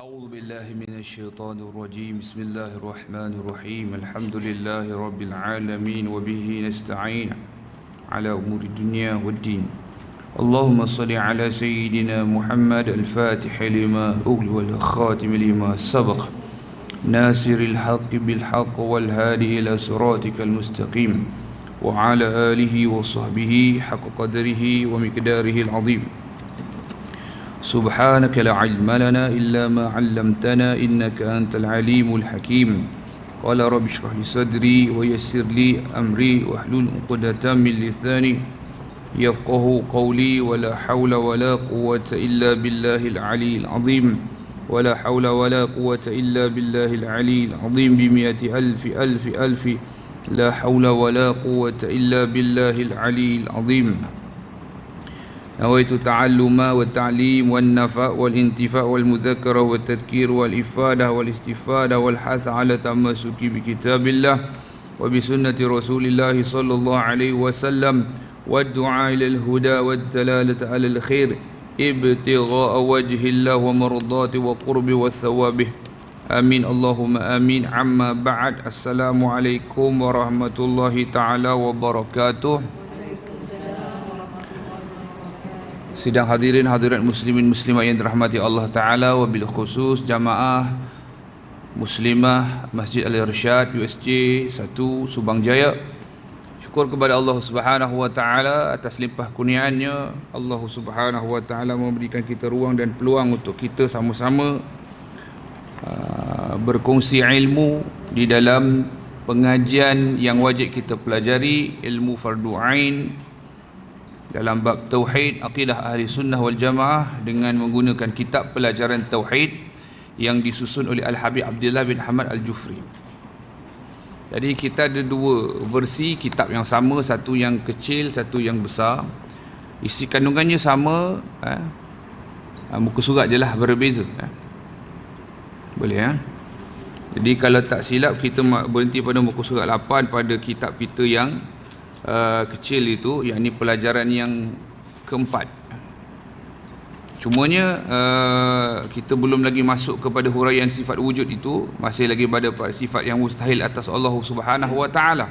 أعوذ بالله من الشيطان الرجيم. بسم الله الرحمن الرحيم. الحمد لله رب العالمين وبه نستعين على أمور الدنيا والدين. اللهم صل على سيدنا محمد الفاتح لما أغلق والخاتم لما سبق ناصر الحق بالحق والهادي إلى صراطك المستقيم وعلى آله وصحبه حق قدره ومقداره العظيم. سبحانك لا علم لنا إلا ما علمتنا إنك أنت العليم الحكيم. قال رب اشرح لي صدري ويسر لي أمري واحلل عقدة من لساني يفقه قولي. ولا حول ولا قوة إلا بالله العلي العظيم. ولا حول ولا قوة إلا بالله العلي العظيم بمئة ألف ألف ألف. لا حول ولا قوة إلا بالله العلي العظيم. نويت التعلم والتعليم والنفع والانتفاع والمذاكرة والتذكير والإفادة والاستفادة والحث على التمسك بكتاب الله وبسنة رسول الله صلى الله عليه وسلم والدعاء إلى الهدى والدلالة على الخير ابتغاء وجه الله ومرضاته وقرب والثوابه. آمين اللهم آمين. عما بعد. السلام عليكم ورحمة الله تعالى وبركاته. Sidang hadirin hadirat muslimin muslimat yang dirahmati Allah Ta'ala, wabil khusus jamaah muslimah Masjid Al-Irsyad USJ 1 Subang Jaya. Syukur kepada Allah Subhanahu wa Ta'ala atas limpah kurniaannya. Allah Subhanahu wa Ta'ala memberikan kita ruang dan peluang untuk kita sama-sama berkongsi ilmu di dalam pengajian yang wajib kita pelajari, ilmu fardu ain dalam bab tauhid, akidah ahli sunnah wal jamaah, dengan menggunakan kitab pelajaran tauhid yang disusun oleh Al-Habib Abdullah bin Ahmad Al-Jufri. Jadi kita ada dua versi kitab yang sama, satu yang kecil, satu yang besar. Isi kandungannya sama, muka surat je lah berbeza. Boleh Jadi kalau tak silap kita berhenti pada muka surat 8 pada kitab kita yang kecil itu, yakni pelajaran yang keempat. Cumanya kita belum lagi masuk kepada huraian sifat wujud itu, masih lagi pada sifat yang mustahil atas Allah Subhanahu wa Ta'ala.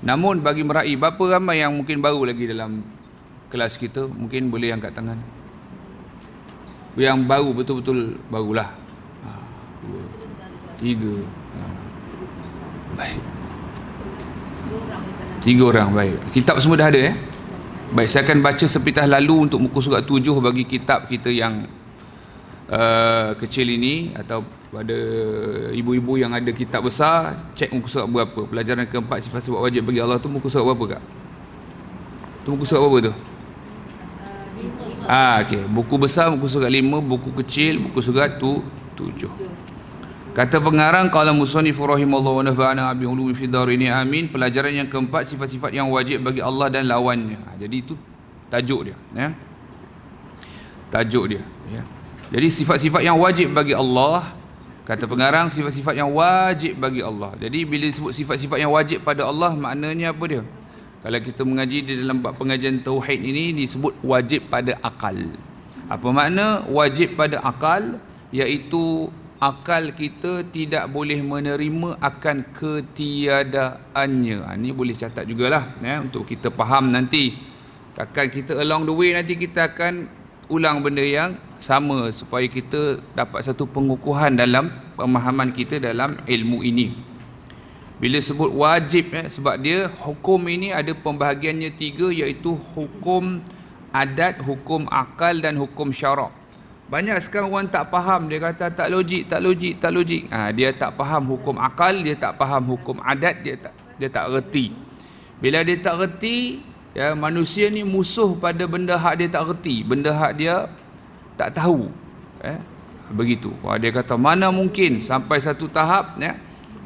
Namun bagi meraih, berapa ramai yang mungkin baru lagi dalam kelas kita? Mungkin boleh angkat tangan. Yang baru, betul-betul barulah. 2, 3. Baik. 3 orang, baik. Kitab semua dah ada Baik, saya akan baca sepintas lalu untuk muka surat 7 bagi kitab kita yang kecil ini. Atau pada ibu-ibu yang ada kitab besar, cek muka surat berapa. Pelajaran keempat sifat sebab wajib bagi Allah tu muka surat berapa kak? Tu muka surat berapa tu? Okey. Buku besar muka surat 5, buku kecil muka surat 7. Kata pengarang, qala musannifu rahimallahu wa nafa'ana bi ulumi fid darini amin. Pelajaran yang keempat, sifat-sifat yang wajib bagi Allah dan lawannya. Jadi itu tajuk dia, Tajuk dia, Jadi sifat-sifat yang wajib bagi Allah, kata pengarang, sifat-sifat yang wajib bagi Allah. Jadi bila disebut sifat-sifat yang wajib pada Allah, maknanya apa dia? Kalau kita mengaji di dalam bab pengajian tauhid ini, disebut wajib pada akal. Apa makna wajib pada akal? Iaitu akal kita tidak boleh menerima akan ketiadaannya. Ini boleh catat jugalah untuk kita faham nanti. Takkan kita along the way nanti kita akan ulang benda yang sama supaya kita dapat satu pengukuhan dalam pemahaman kita dalam ilmu ini. Bila sebut wajib, sebab dia hukum ini ada pembahagiannya 3, iaitu hukum adat, hukum akal dan hukum syarak. Banyak sekarang orang tak faham, dia kata tak logik. Dia tak faham hukum akal, dia tak faham hukum adat, dia tak reti. Bila dia tak reti, manusia ni musuh pada benda hak dia tak reti, benda hak dia tak tahu. Begitu. Dia kata mana mungkin sampai satu tahap,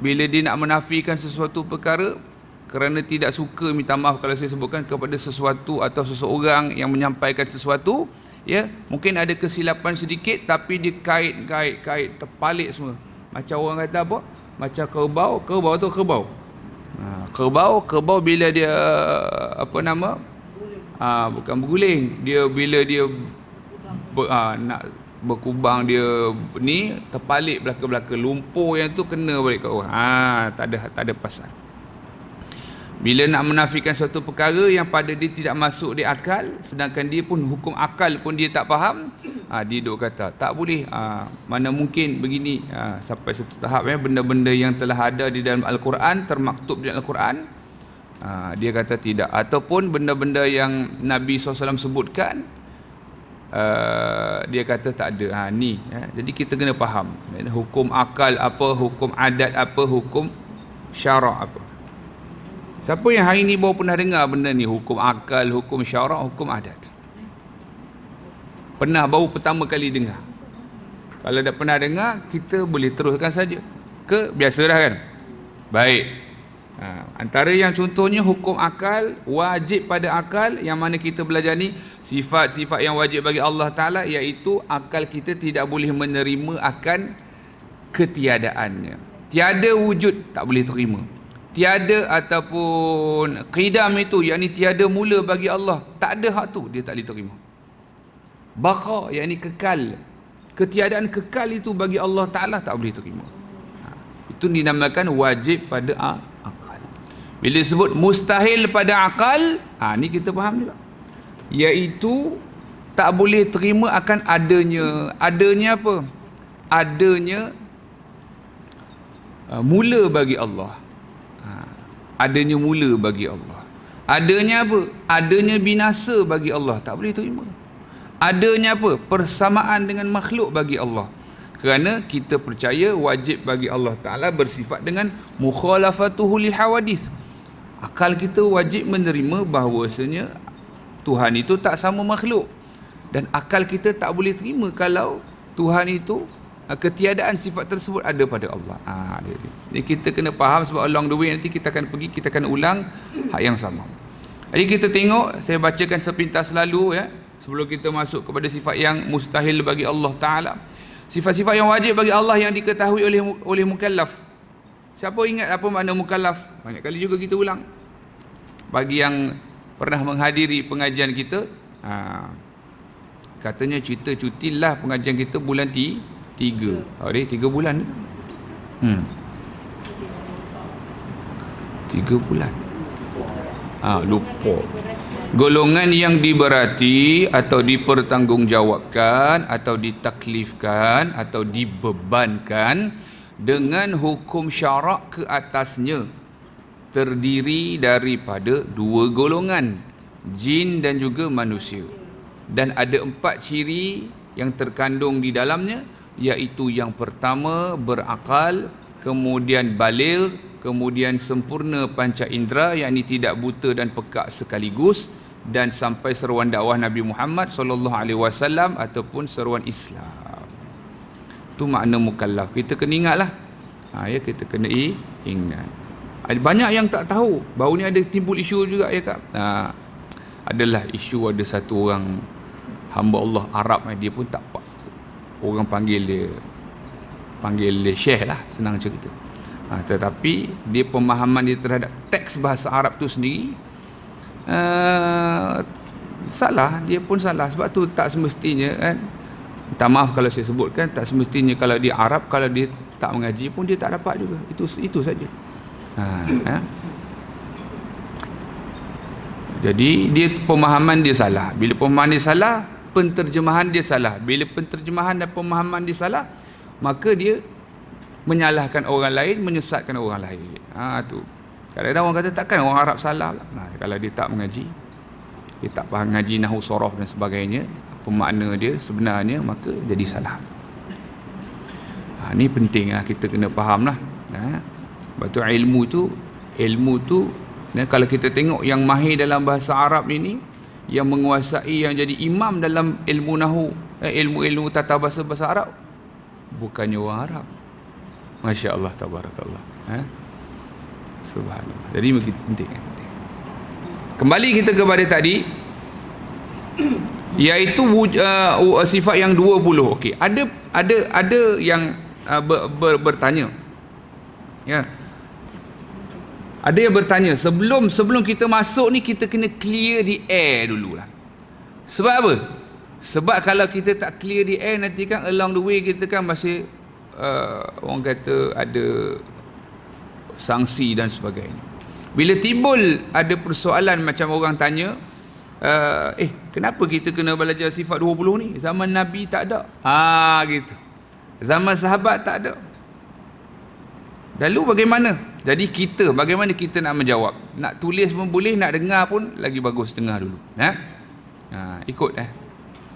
bila dia nak menafikan sesuatu perkara kerana tidak suka, minta maaf kalau saya sebutkan, kepada sesuatu atau seseorang yang menyampaikan sesuatu, mungkin ada kesilapan sedikit, tapi dia kait terpalik semua. Macam orang kata apa? Macam kerbau tu kerbau. Kerbau bila dia bukan berguling, dia bila dia nak berkubang dia ni terpalik belaka-belaka, lumpur yang tu kena balik kat orang. Tak ada pasal. Bila nak menafikan suatu perkara yang pada dia tidak masuk di akal, sedangkan dia pun hukum akal pun dia tak faham, dia duk kata tak boleh, mana mungkin begini, sampai satu tahap benda-benda yang telah ada di dalam Al-Quran, termaktub di Al-Quran, dia kata tidak. Ataupun benda-benda yang Nabi SAW sebutkan, dia kata tak ada. Ni jadi kita kena faham hukum akal apa, hukum adat apa, hukum syarak apa. Siapa yang hari ni baru pernah dengar benda ni, hukum akal, hukum syarak, hukum adat? Pernah baru pertama kali dengar? Kalau dah pernah dengar, kita boleh teruskan saja ke biasa dah kan? Baik. Antara yang contohnya hukum akal, wajib pada akal, yang mana kita belajar ni sifat-sifat yang wajib bagi Allah Ta'ala, iaitu akal kita tidak boleh menerima akan ketiadaannya. Tiada wujud, tak boleh terima. Tiada ataupun qidam itu, yakni tiada mula bagi Allah, tak ada hak tu, dia tak boleh terima. Baqa, yakni kekal, ketiadaan kekal itu bagi Allah Ta'ala tak boleh terima. Itu dinamakan wajib pada akal. Bila sebut mustahil pada akal, ni kita faham juga, iaitu tak boleh terima akan adanya apa? Adanya mula bagi Allah. Adanya mula bagi Allah. Adanya apa? Adanya binasa bagi Allah, tak boleh terima. Adanya apa? Persamaan dengan makhluk bagi Allah. Kerana kita percaya wajib bagi Allah Ta'ala bersifat dengan mukhalafatuhu lil hawadith. Akal kita wajib menerima bahawasanya Tuhan itu tak sama makhluk. Dan akal kita tak boleh terima kalau Tuhan itu, ketiadaan sifat tersebut ada pada Allah. Jadi kita kena faham, sebab along the way nanti kita akan pergi, kita akan ulang hak yang sama. Jadi kita tengok, saya bacakan sepintas lalu sebelum kita masuk kepada sifat yang mustahil bagi Allah Ta'ala. Sifat-sifat yang wajib bagi Allah yang diketahui oleh mukallaf. Siapa ingat apa makna mukallaf? Banyak kali juga kita ulang. Bagi yang pernah menghadiri pengajian kita, katanya cerita cutilah pengajian kita bulan 3 bulan. 3 bulan. Lupa. Golongan yang diberati atau dipertanggungjawabkan atau ditaklifkan atau dibebankan dengan hukum syarak ke atasnya terdiri daripada 2 golongan, jin dan juga manusia. Dan ada 4 ciri yang terkandung di dalamnya, iaitu yang pertama berakal, kemudian baligh, kemudian sempurna panca indera, yakni tidak buta dan pekak sekaligus, dan sampai seruan dakwah Nabi Muhammad SAW ataupun seruan Islam. Itu makna mukallaf. Kita kena ingatlah. Kita kena ingat. Banyak yang tak tahu. Baru ni ada timbul isu juga Kak. Adalah isu ada satu orang hamba Allah Arab, dia pun tak, orang panggil dia syekh lah, senang cerita. Tetapi dia pemahaman dia terhadap teks bahasa Arab tu sendiri salah. Dia pun salah. Sebab tu tak semestinya kan, minta maaf kalau saya sebutkan, tak semestinya kalau dia Arab, kalau dia tak mengaji pun dia tak dapat juga. Itu saja. Jadi dia pemahaman dia salah. Bila pemahaman dia salah, penterjemahan dia salah. Bila penterjemahan dan pemahaman dia salah, maka dia menyalahkan orang lain, menyesatkan orang lain. Tu. Kadang-kadang orang kata takkan orang Arab salah. Kalau dia tak mengaji, dia tak faham ngaji nahwu sorof dan sebagainya, apa makna dia sebenarnya, maka jadi salah. Ni penting kita kena faham lah. Sebab tu ilmu tu kalau kita tengok yang mahir dalam bahasa Arab ini, yang menguasai, yang jadi imam dalam ilmu nahwu, ilmu tata bahasa Arab, bukannya orang Arab. Masya Allah, tabarakallah. Subhanallah. Jadi begitu penting. Kembali kita kepada tadi, iaitu sifat yang 20. Okey, ada yang bertanya. Ada yang bertanya, sebelum kita masuk ni, kita kena clear the air dululah. Sebab apa? Sebab kalau kita tak clear the air, nanti kan along the way kita kan masih orang kata ada sanksi dan sebagainya. Bila timbul ada persoalan macam orang tanya, kenapa kita kena belajar sifat 20 ni? Zaman Nabi tak ada. Gitu. Zaman sahabat tak ada. Lalu bagaimana? Jadi kita, bagaimana kita nak menjawab? Nak tulis pun boleh, nak dengar pun lagi bagus dengar dulu. Ikut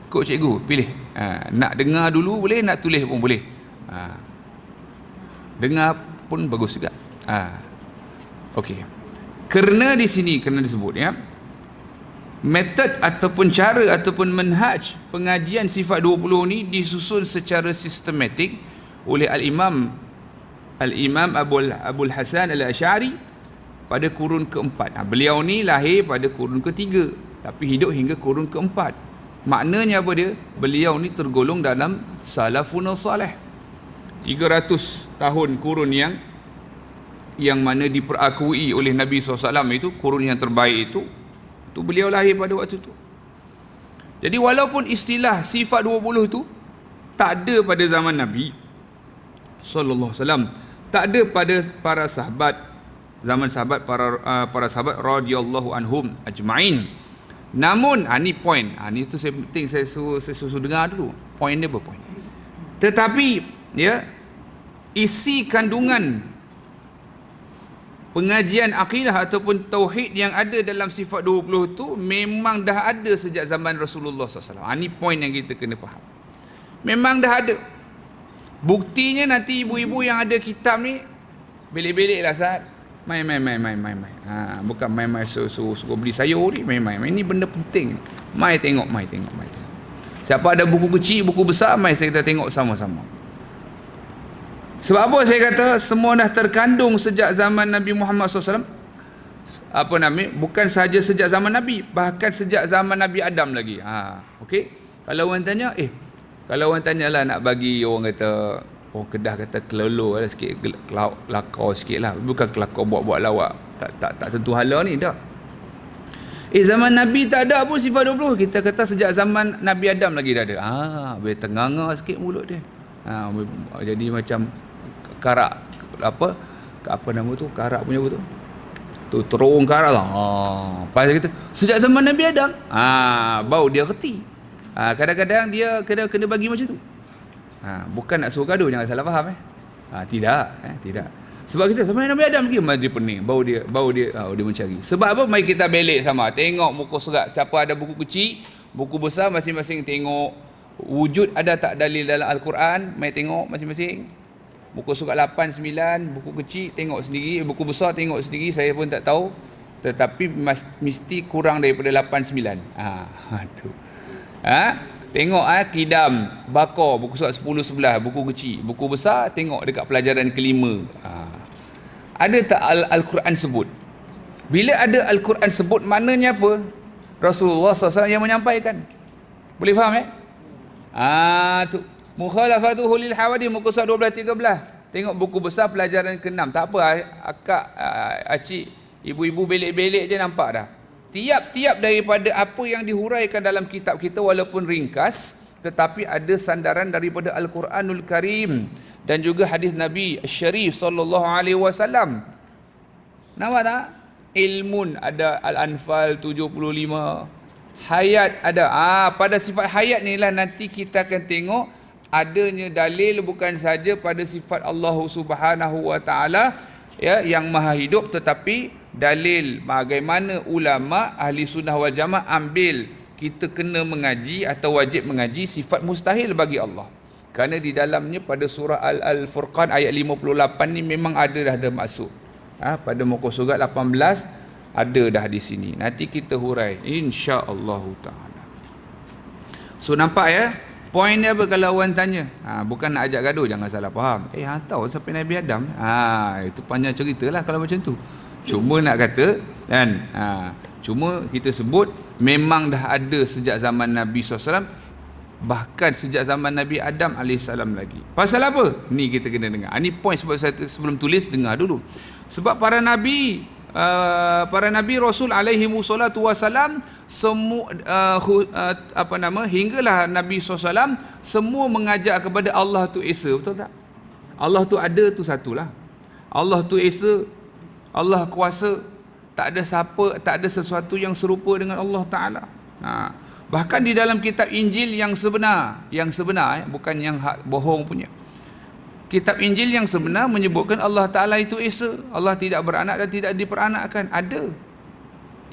ikut cikgu, pilih. Nak dengar dulu boleh, nak tulis pun boleh. Dengar pun bagus juga. Okey. Kerana di sini kena disebut ya, metod ataupun cara ataupun manhaj pengajian sifat 20 ni disusun secara sistematik oleh Al-Imam Abul Hasan Al-Asy'ari pada kurun keempat. Beliau ni lahir pada kurun ketiga tapi hidup hingga kurun keempat. Maknanya apa dia? Beliau ni tergolong dalam salafun salih. 300 tahun kurun yang mana diperakui oleh Nabi SAW itu, kurun yang terbaik itu beliau lahir pada waktu itu. Jadi walaupun istilah sifat 20 itu tak ada pada zaman Nabi SAW, tak ada pada para sahabat, zaman sahabat, para sahabat radhiyallahu anhum ajma'in. Namun ni point, ni tu saya penting, saya suruh dengar dulu point dia, apa point. Tetapi ya, isi kandungan pengajian akidah ataupun tauhid yang ada dalam sifat 20 tu memang dah ada sejak zaman Rasulullah SAW. Ni point yang kita kena faham. Memang dah ada. Buktinya nanti ibu-ibu yang ada kitab ni belik-belik lah saat main. Bukan main suruh beli sayur ni, main. Ini benda penting. Mai tengok. Siapa ada buku kecil, buku besar, mai kita tengok sama-sama. Sebab apa saya kata semua dah terkandung sejak zaman Nabi Muhammad SAW. Bukan sahaja sejak zaman Nabi, bahkan sejak zaman Nabi Adam lagi. Okey. Kalau orang tanya lah nak bagi orang kata, orang Kedah kata kelolo lah sikit, kelakar sikit lah. Bukan kelakar buat-buat lawak, tak tentu hala ni dah. Zaman Nabi tak ada pun sifat 20. Kita kata sejak zaman Nabi Adam lagi dah ada. Boleh tenganga sikit mulut dia. Jadi macam karak, apa nama tu, karak punya apa tu, terung karak lah. Pasal kita sejak zaman Nabi Adam, bau dia reti. Kadang-kadang dia kena bagi macam tu. Bukan nak suruh gaduh, jangan salah faham tidak. Sebab kita zaman Nabi Adam lagi dia pening, bau dia dia mencari. Sebab apa? Mari kita belik sama, tengok muka surat. Siapa ada buku kecil, buku besar, masing-masing tengok wujud ada tak dalil dalam Al-Quran. Mari tengok masing-masing. Buku surat 8, 9, buku kecil tengok sendiri, buku besar tengok sendiri. Saya pun tak tahu, tetapi mesti kurang daripada 8, 9. Tu. Tengok Qidam, Baqarah, buku surat 10, 11, buku kecil. Buku besar tengok dekat pelajaran kelima. Ada tak Al-Quran sebut? Bila ada Al-Quran sebut, maknanya apa? Rasulullah SAW yang menyampaikan. Boleh faham tu. Mukhalafatuhu lil hawadith, muka surat 12, 13. Tengok buku besar pelajaran ke-6. Tak apa, akak, acik, ibu-ibu belik-belik je nampak dah. Tiap-tiap daripada apa yang dihuraikan dalam kitab kita walaupun ringkas, tetapi ada sandaran daripada Al-Quranul Karim dan juga hadis Nabi Syarif sallallahu alaihi wasallam. Nampak tak? Ilmun ada Al-Anfal 75. Hayat ada. Pada sifat hayat ni lah nanti kita akan tengok adanya dalil bukan saja pada sifat Allah Subhanahu wa taala yang maha hidup, tetapi dalil bagaimana ulama ahli sunnah wal jamaah ambil kita kena mengaji atau wajib mengaji sifat mustahil bagi Allah. Kerana di dalamnya pada surah Al-Furqan ayat 58 ni memang ada dah masuk. Pada muka surat 18 ada dah di sini. Nanti kita hurai insya-Allah taala. So nampak poin dia apa kalau orang tanya? Bukan nak ajak gaduh, jangan salah faham. Tahu sampai Nabi Adam. Itu panjang ceritalah kalau macam tu. Cuma nak kata kan, cuma kita sebut memang dah ada sejak zaman Nabi SAW, bahkan sejak zaman Nabi Adam AS lagi. Pasal apa? Ni kita kena dengar. Ni point sebab saya sebelum tulis dengar dulu. Sebab para nabi para nabi rasul alaihi wassalatu wasalam semua hinggalah Nabi SAW semua mengajak kepada Allah tu Esa, betul tak? Allah tu ada tu satulah. Allah tu Esa, Allah kuasa, tak ada siapa, tak ada sesuatu yang serupa dengan Allah Taala. Bahkan di dalam kitab Injil yang sebenar, bukan yang bohong punya. Kitab Injil yang sebenar menyebutkan Allah Ta'ala itu Esa. Allah tidak beranak dan tidak diperanakkan. Ada.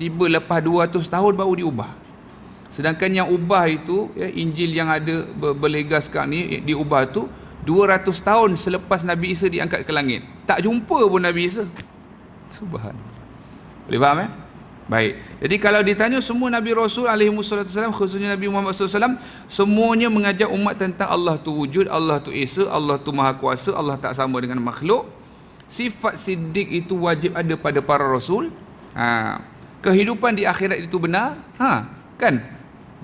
Tiba lepas 200 tahun baru diubah. Sedangkan yang ubah itu, Injil yang ada berlega sekarang ni, diubah tu 200 tahun selepas Nabi Isa diangkat ke langit. Tak jumpa pun Nabi Isa. Subhanallah. Boleh faham Baik. Jadi kalau ditanya semua Nabi Rasul alaihi wasallam, khususnya Nabi Muhammad SAW, semuanya mengajak umat tentang Allah tu wujud, Allah tu Esa, Allah tu Maha Kuasa, Allah tak sama dengan makhluk. Sifat siddiq itu wajib ada pada para Rasul. Kehidupan di akhirat itu benar. Kan?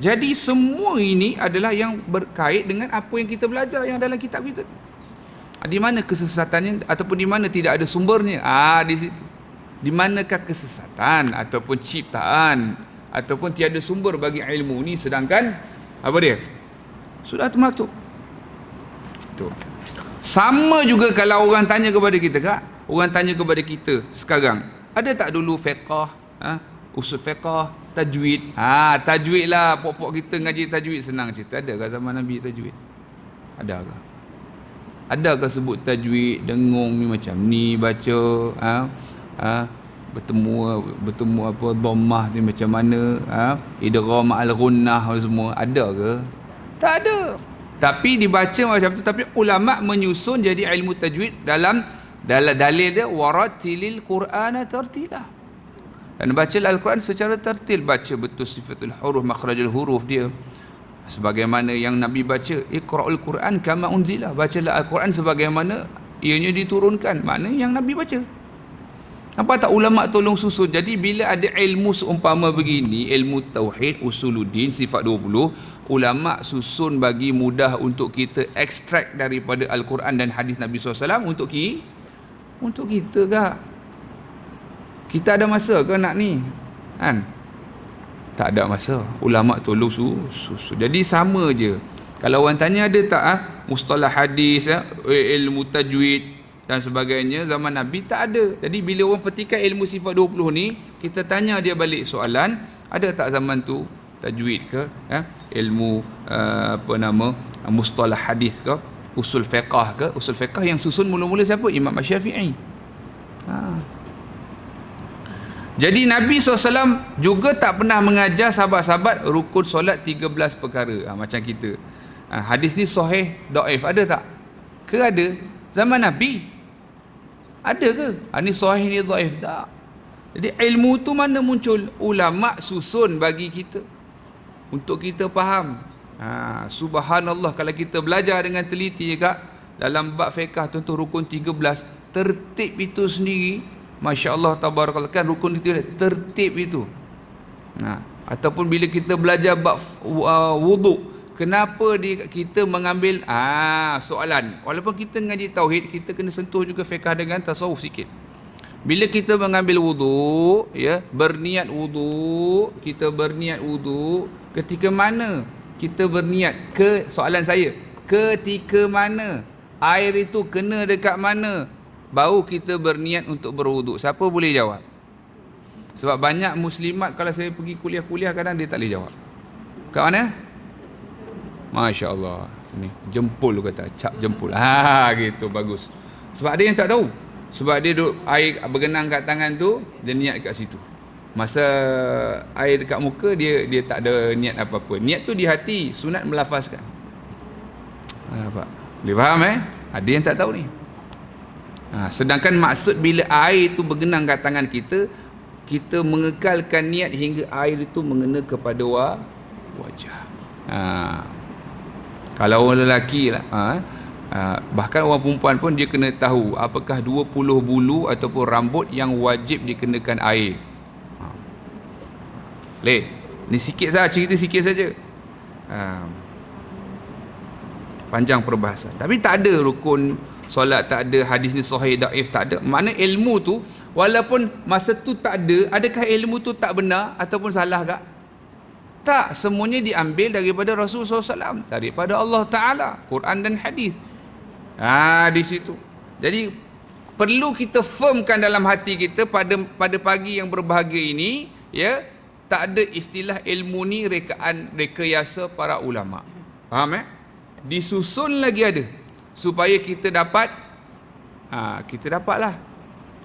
Jadi semua ini adalah yang berkait dengan apa yang kita belajar yang dalam kitab kita. Di mana kesesatannya ataupun di mana tidak ada sumbernya? Di situ. Di manakah kesesatan ataupun ciptaan ataupun tiada sumber bagi ilmu ni, sedangkan apa dia? Sudah termaktub. Tu. Sama juga kalau orang tanya kepada kita, orang tanya kepada kita sekarang, ada tak dulu fiqh, usul fiqh, tajwid? Tajwid lah, pokok kita ngaji tajwid senang cerita. Adakah zaman Nabi tajwid? Adakah? Adakah sebut tajwid, dengung ni macam ni baca, bertemu apa dhammah ni macam mana, idgham al-ghunnah semua ada ke? Tak ada. Tapi dibaca macam tu. Tapi ulama menyusun jadi ilmu tajwid dalam dalil dia, waratilil qur'ana tartila. Dan baca al-Quran secara tertil, baca betul sifatul huruf, makhrajul huruf dia sebagaimana yang Nabi baca. Iqra'ul Quran kama unzila, bacalah al-Quran sebagaimana ianya diturunkan, mana yang Nabi baca. Apa tak ulama tolong susun. Jadi bila ada ilmu seumpama begini, ilmu tauhid, usuluddin, sifat 20, ulama susun bagi mudah untuk kita ekstrak daripada Al-Quran dan hadis Nabi SAW untuk kita kah? Kita ada masa ke nak ni? Kan? Tak ada masa. Ulama tolong susun. Jadi sama je. Kalau orang tanya ada tak mustalah hadis, ilmu tajwid dan sebagainya zaman Nabi, tak ada. Jadi bila orang petikan ilmu sifat 20 ni, kita tanya dia balik soalan, ada tak zaman tu tajwid ke, ilmu mustalah hadis ke, usul fiqh ke? Usul fiqh yang susun mula-mula siapa? Imam Syafi'i. Jadi Nabi SAW juga tak pernah mengajar sahabat-sahabat rukun solat 13 perkara, macam kita. Hadis ni sahih, dhaif, ada tak? Ke ada? Zaman Nabi ada ke? Ni sahih, ni dhaif? Tak. Jadi ilmu tu mana muncul? Ulama susun bagi kita untuk kita faham. Subhanallah, kalau kita belajar dengan teliti dalam bab fiqh tentu rukun 13, tertib itu sendiri, masya-Allah tabarakallah, kan rukun itu tertib itu. Ataupun bila kita belajar bab wuduk, kenapa kita mengambil soalan? Walaupun kita ngaji tauhid, kita kena sentuh juga fiqh dengan tasawuf sikit. Bila kita mengambil wuduk, berniat wuduk, kita berniat wuduk, ketika mana kita berniat? Soalan saya, ketika mana? Air itu kena dekat mana? Baru kita berniat untuk berwuduk. Siapa boleh jawab? Sebab banyak muslimat kalau saya pergi kuliah-kuliah kadang dia tak boleh jawab. Kat mana? Masya Allah, ni jempol kata, cap jempol. Gitu, bagus. Sebab ada yang tak tahu. Sebab dia duduk air bergenang kat tangan tu, dia niat kat situ. Masa air dekat muka, dia tak ada niat apa-apa. Niat tu di hati, sunat melafazkan. Nampak? Boleh faham Ada yang tak tahu ni. Sedangkan maksud bila air tu bergenang kat tangan kita, kita mengekalkan niat hingga air itu mengena kepada wajah. Kalau orang lelaki bahkan orang perempuan pun dia kena tahu apakah 20 bulu ataupun rambut yang wajib dikenakan air. Ni sikit saja, cerita sikit saja. Panjang perbahasan. Tapi tak ada rukun solat tak ada, hadis ni sahih daif tak ada. Makna ilmu tu walaupun masa tu tak ada, adakah ilmu tu tak benar ataupun salah tak? Tak, semuanya diambil daripada Rasulullah SAW, daripada Allah Ta'ala, Quran dan hadis. Di situ. Jadi perlu kita firmkan dalam hati kita pada pagi yang berbahagia ini, ya, tak ada istilah ilmu ni rekayasa para ulama. Faham Disusun lagi ada supaya kita dapat, kita dapatlah.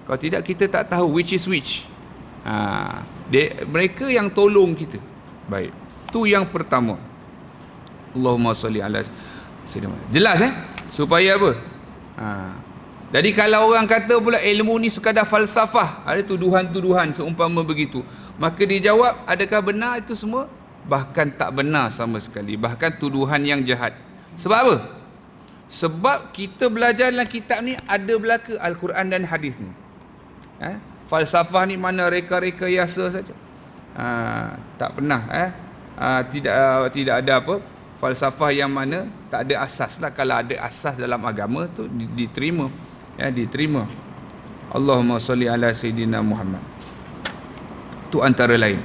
Kalau tidak kita tak tahu which is which. Mereka yang tolong kita. Baik. Tu yang pertama. Allahumma salli ala sayyidina. Jelas supaya apa? Jadi kalau orang kata pula ilmu ni sekadar falsafah, ada tuduhan-tuduhan seumpama begitu, maka dijawab, adakah benar itu semua? Bahkan tak benar sama sekali, bahkan tuduhan yang jahat. Sebab apa? Sebab kita belajar dalam kitab ni ada belaka Al-Quran dan hadis ni. Falsafah ni mana reka-reka yasa saja. Tak pernah tidak ada apa falsafah yang mana tak ada asas lah. Kalau ada asas dalam agama tu diterima, diterima. Allahumma salli ala sayyidina Muhammad. Tu antara lain.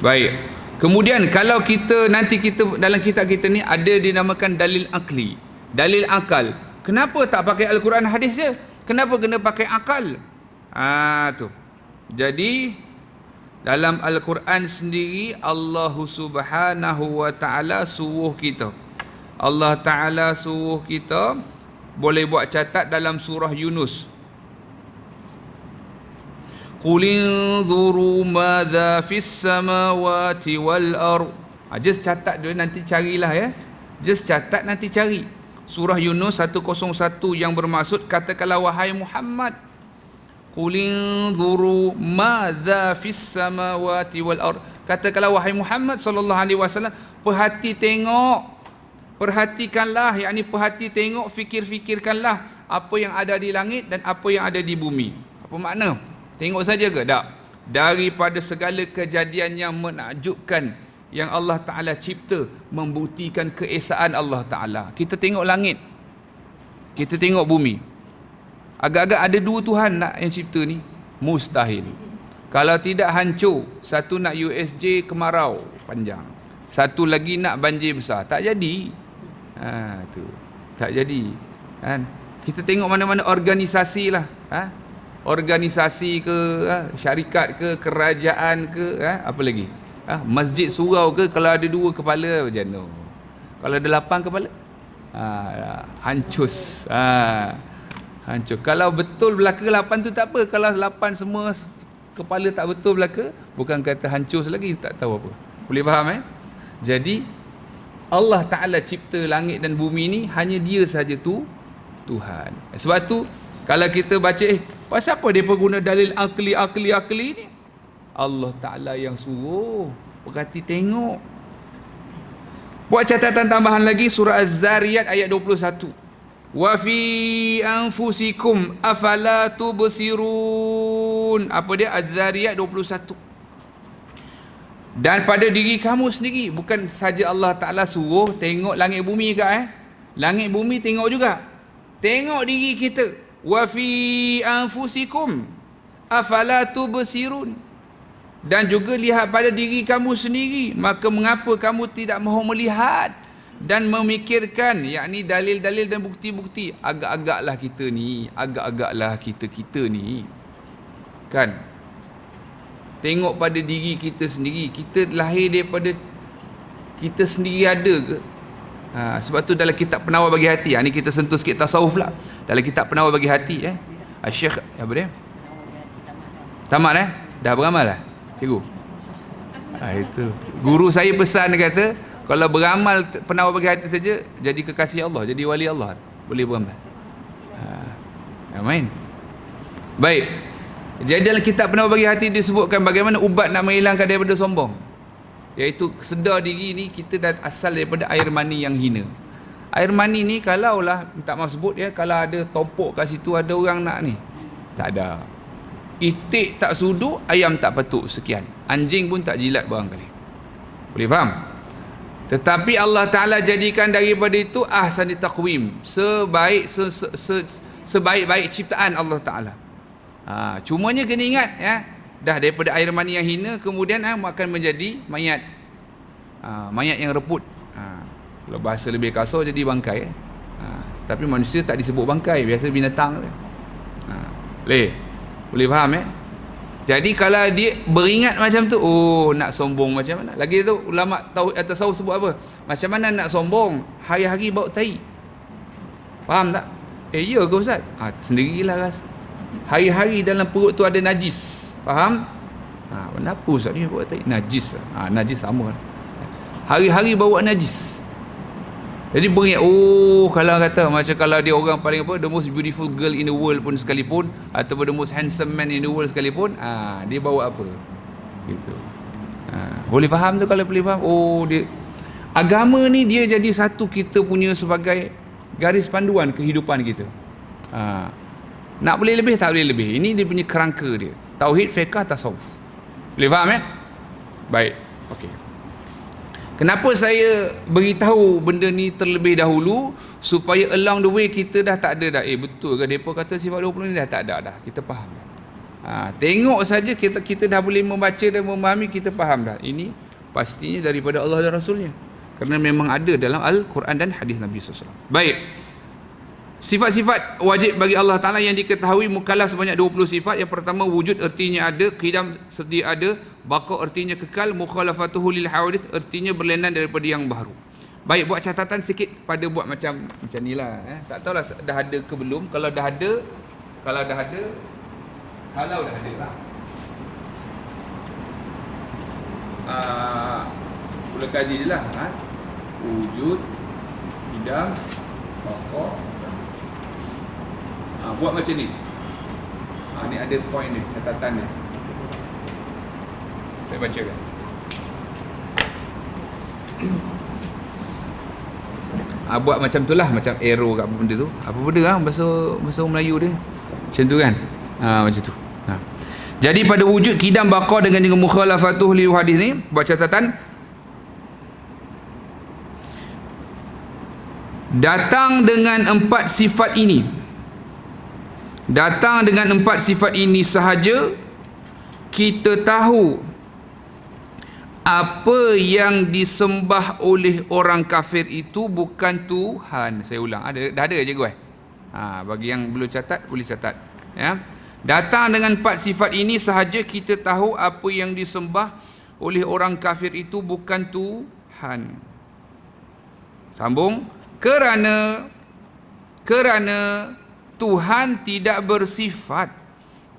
Baik. Kemudian kalau kita nanti dalam kitab kita ni ada dinamakan dalil akli, dalil akal. Kenapa tak pakai Al-Quran hadis je? Kenapa kena pakai akal? Tu. Jadi dalam Al-Quran sendiri Allah Subhanahu wa taala suruh kita. Allah Taala suruh kita boleh buat catat dalam surah Yunus. Qul inzuru madza fis samawati wal ard. Just catat dulu, nanti carilah Just catat, nanti cari. Surah Yunus 101 yang bermaksud katakanlah wahai Muhammad, Qul inzuru madza fis samawati wal ard. Katakanlah wahai Muhammad sallallahu alaihi wasallam, perhatikanlah, yakni tengok, fikirkanlah apa yang ada di langit dan apa yang ada di bumi. Apa makna? Tengok saja ke? Tak. Daripada segala kejadian yang menakjubkan yang Allah Ta'ala cipta, membuktikan keesaan Allah Ta'ala. Kita tengok langit, kita tengok bumi. Agak-agak ada dua Tuhan nak yang cipta ni? Mustahil. Kalau tidak hancur. Satu nak USJ kemarau panjang, satu lagi nak banjir besar. Tak jadi. Tu. Tak jadi. Kita tengok mana-mana organisasi lah. Organisasi ke, syarikat ke, kerajaan ke, apa lagi? Masjid surau ke, kalau ada 2 kepala macam mana? Kalau ada 8 kepala, hancus. Hancur. Kalau betul belaka 8 tu tak apa. Kalau 8 semua kepala tak betul belaka, bukan kata hancur lagi, tak tahu apa. Boleh faham Jadi Allah Ta'ala cipta langit dan bumi ni, hanya dia saja tu Tuhan. Sebab tu kalau kita baca pasal apa dia guna dalil akli ni? Allah Ta'ala yang suruh. Perhati tengok. Buat catatan tambahan lagi, surah Az-Zariyat ayat 21. Wa fi anfusikum afala tubsirun. Apa dia? Az-Zariyat 21. Dan pada diri kamu sendiri, bukan saja Allah Ta'ala suruh tengok langit bumi ke langit bumi tengok juga. Tengok diri kita. Wa fi anfusikum afala tubsirun. Dan juga lihat pada diri kamu sendiri, maka mengapa kamu tidak mahu melihat dan memikirkan, yakni dalil-dalil dan bukti-bukti. Agak-agaklah kita ni kan, tengok pada diri kita sendiri. Kita lahir daripada kita sendiri ada ke? Sebab tu dalam kitab Penawar Bagi Hati, ni kita sentuh sikit tasawuf lah. Dalam kitab Penawar Bagi Hati Syekh apa dia? Tamat dah beramal lah cikgu. Itu guru saya pesan, dia kata kalau beramal Penawar Bagi Hati saja, jadi kekasih Allah, jadi wali Allah, boleh beramal. Amin. Baik. Jadi dalam kitab Penawar Bagi Hati disebutkan bagaimana ubat nak menghilangkan daripada sombong, iaitu sedar diri ni kita dah asal daripada air mani yang hina. Air mani ni kalaulah tak maaf sebut kalau ada topok kat situ, ada orang nak ni, tak ada. Itik tak sudu, ayam tak patuk, sekian. Anjing pun tak jilat barangkali. Boleh faham? Tetapi Allah Ta'ala jadikan daripada itu ahsani taqwim, sebaik-baik ciptaan Allah Ta'ala. Cumanya kena ingat ya, dah daripada air mani yang hina kemudian akan menjadi mayat. Mayat yang reput. Kalau bahasa lebih kasar jadi bangkai. Tapi manusia tak disebut bangkai, biasa binatang. Boleh faham ya? Jadi kalau dia beringat macam tu, nak sombong macam mana? Lagi tu ulama tahu atau tasawuf sebut apa? Macam mana nak sombong? Hari-hari bau tai. Faham tak? Ya ke ustaz? Sendirilah ras. Hari-hari dalam perut tu ada najis. Faham? Kenapa ustaz ni bau tai? Najis. Najis sama. Hari-hari bawa najis. Jadi beringat, kalau kata macam kalau dia orang paling apa, the most beautiful girl in the world pun sekalipun, ataupun the most handsome man in the world sekalipun, dia bawa apa? Gitu. Boleh faham tu kalau boleh faham? Dia agama ni dia jadi satu kita punya sebagai garis panduan kehidupan kita. Nak boleh lebih tak boleh lebih. Ini dia punya kerangka dia. Tauhid, fiqh, tasawuf. Boleh faham ya? Baik. Okey. Kenapa saya beritahu benda ni terlebih dahulu, supaya along the way kita dah tak ada dah. Betul ke depa kata sifat 20 ni dah tak ada dah. Kita faham. Tengok saja kita dah boleh membaca dan memahami, kita faham dah. Ini pastinya daripada Allah dan Rasulnya. Kerana memang ada dalam Al-Quran dan hadis Nabi SAW. Baik. Sifat-sifat wajib bagi Allah Ta'ala yang diketahui mukallaf sebanyak 20 sifat. Yang pertama, wujud artinya ada, qidam sedia ada, baqa artinya kekal, mukhalafatuhu lil hawadith artinya berlainan daripada yang baru. Baik, buat catatan sikit pada buat macam ni lah. Tak tahulah dah ada ke belum. Kalau dah ada lah. Boleh kaji je lah. Wujud, qidam, baqa. Buat macam ni. Ni ada point ni, catatan ni. Saya bacakan. Buat macam tu lah, macam arrow kat benda tu. Apa benda lah bahasa Melayu dia. Macam tu kan. Macam tu. Jadi pada wujud, qidam, baqa dengan mukhalafatuh li hadis ni, buat catatan. Datang dengan 4 sifat ini. Datang dengan 4 sifat ini sahaja kita tahu apa yang disembah oleh orang kafir itu bukan Tuhan. Saya ulang, dah ada je gue. Bagi yang belum catat boleh catat ya. Datang dengan 4 sifat ini sahaja kita tahu apa yang disembah oleh orang kafir itu bukan Tuhan. Sambung. Kerana Tuhan tidak bersifat.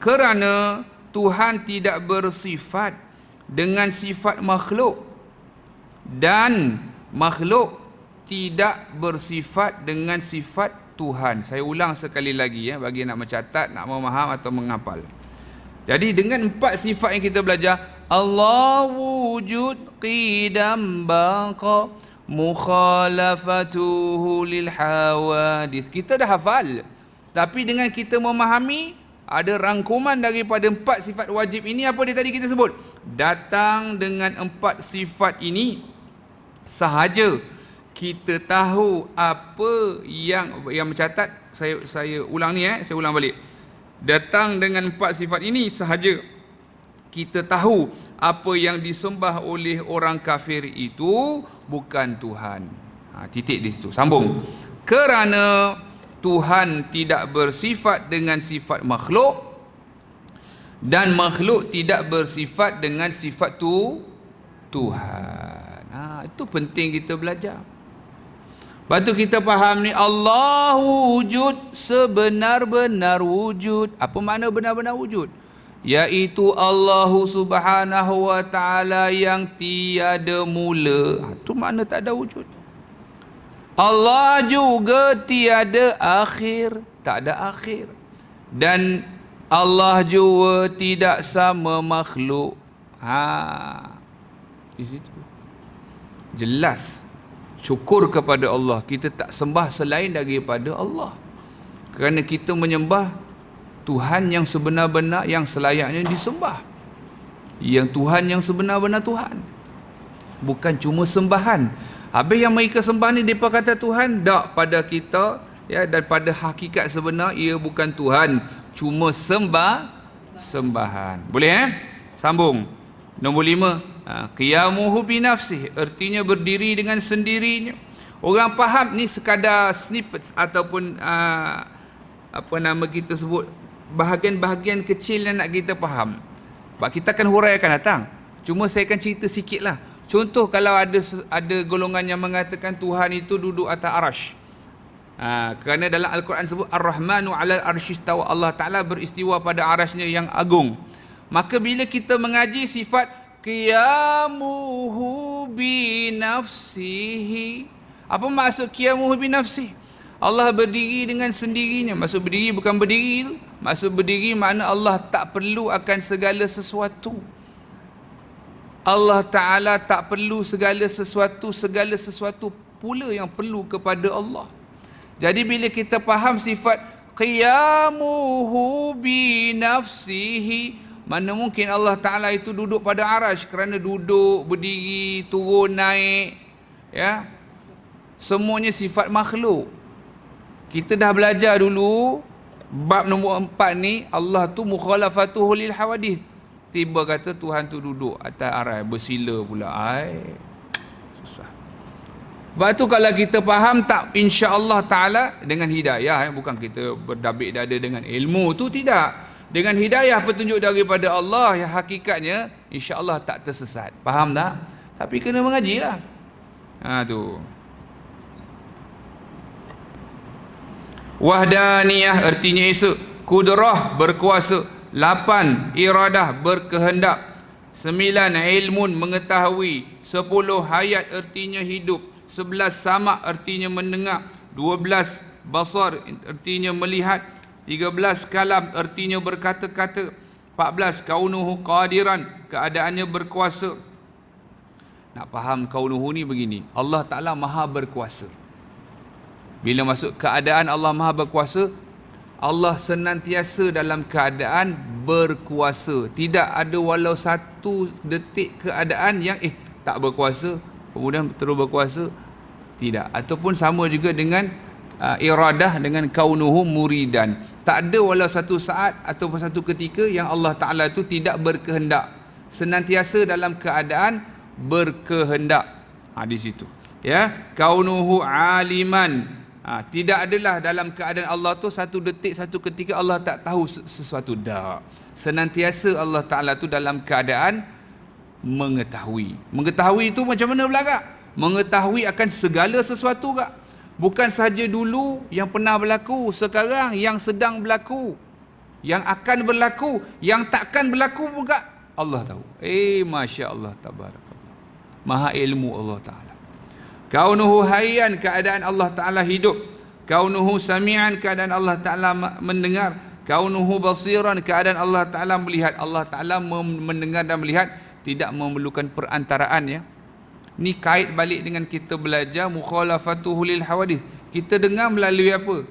Kerana Tuhan tidak bersifat dengan sifat makhluk, dan makhluk tidak bersifat dengan sifat Tuhan. Saya ulang sekali lagi ya, bagi nak mencatat, nak memaham atau menghafal. Jadi dengan 4 sifat yang kita belajar, Allah wujud, qidam, baqa, mukhalafatuhu lil hawadith. Kita dah hafal. Tapi dengan kita memahami, ada rangkuman daripada 4 sifat wajib ini. Apa dia tadi kita sebut? Datang dengan 4 sifat ini sahaja kita tahu apa yang mencatat. Saya ulang ni saya ulang balik. Datang dengan 4 sifat ini sahaja kita tahu apa yang disembah oleh orang kafir itu bukan Tuhan. Titik di situ. Sambung. Kerana Tuhan tidak bersifat dengan sifat makhluk, dan makhluk tidak bersifat dengan sifat Tuhan. Itu penting kita belajar. Lepas tu kita faham ni, Allah wujud, sebenar-benar wujud. Apa makna benar-benar wujud? Iaitu Allah Subhanahu wa ta'ala yang tiada mula. Itu makna tak ada wujud. Allah juga tiada akhir, tak ada akhir. Dan Allah juga tidak sama makhluk. Di situ jelas. Syukur kepada Allah, kita tak sembah selain daripada Allah. Kerana kita menyembah Tuhan yang sebenar-benar, yang selayaknya disembah. Yang Tuhan yang sebenar-benar Tuhan. Bukan cuma sembahan. Habis yang mereka sembah ni mereka kata Tuhan, tak, pada kita ya, dan pada hakikat sebenar ia bukan Tuhan, cuma sembahan. Boleh Sambung. Nombor 5, qiyamuhu binafsih, artinya berdiri dengan sendirinya. Orang faham ni sekadar snippets ataupun apa nama kita sebut, bahagian-bahagian kecil yang nak kita faham. Sebab kita akan huraikan datang. Cuma saya akan cerita sikit lah. Contoh kalau ada golongan yang mengatakan Tuhan itu duduk atas arash. Kerana dalam Al-Quran sebut Ar-Rahmanu 'alal arsy istawa, Allah Ta'ala beristiwa pada arasnya yang agung. Maka bila kita mengaji sifat qiyamuhu binafsihi, apa maksud qiyamuhu binafsihi? Allah berdiri dengan sendirinya. Maksud berdiri bukan berdiri tu. Maksud berdiri makna Allah tak perlu akan segala sesuatu. Allah Ta'ala tak perlu segala sesuatu pula yang perlu kepada Allah. Jadi bila kita faham sifat qiyamuhu binafsihi, mana mungkin Allah Ta'ala itu duduk pada arash, kerana duduk, berdiri, turun, naik, ya, semuanya sifat makhluk. Kita dah belajar dulu bab nombor 4 ni, Allah tu mukhalafatuhu lil hawadith. Tiba kata Tuhan tu duduk atas arai, bersila pula. Susah. Sebab tu kalau kita faham tak, insya-Allah Ta'ala dengan hidayah, bukan kita berdabik dada dengan ilmu tu, tidak. Dengan hidayah petunjuk daripada Allah yang hakikatnya insya-Allah tak tersesat. Faham tak? Tapi kena mengaji lah. Tu. Wahdaniyah artinya esa. Kudrah, berkuasa. 8 iradah, berkehendak. 9 ilmun, mengetahui. 10 hayat artinya hidup. 11 sama artinya mendengar. 12 basar artinya melihat. 13 kalam artinya berkata-kata. 14 kaunuhu qadiran, keadaannya berkuasa. Nak faham kaunuhu ni begini, Allah Ta'ala maha berkuasa. Bila masuk keadaan Allah maha berkuasa, Allah senantiasa dalam keadaan berkuasa. Tidak ada walau satu detik keadaan yang tak berkuasa kemudian terus berkuasa. Tidak. Ataupun sama juga dengan iradah dengan kaunuhu muridan. Tak ada walau satu saat ataupun satu ketika yang Allah Ta'ala itu tidak berkehendak. Senantiasa dalam keadaan berkehendak. Di situ. Ya, kaunuhu aliman. Tidak adalah dalam keadaan Allah tu satu detik, satu ketika Allah tak tahu sesuatu. Dah. Senantiasa Allah Ta'ala tu dalam keadaan mengetahui. Mengetahui itu macam mana pula kak? Mengetahui akan segala sesuatu kak. Bukan sahaja dulu yang pernah berlaku, sekarang yang sedang berlaku, yang akan berlaku, yang takkan berlaku juga Allah tahu. Masya Allah, tabarakallah. Maha ilmu Allah Ta'ala. Kaunuhu hayyan, keadaan Allah Ta'ala hidup. Kaunuhu sami'an, keadaan Allah Ta'ala mendengar. Kaunuhu basiran, keadaan Allah Ta'ala melihat. Allah Ta'ala mendengar dan melihat, tidak memerlukan perantaraan ya. Ni kait balik dengan kita belajar mukhalafatuhu lil hawadith. Kita dengar melalui apa?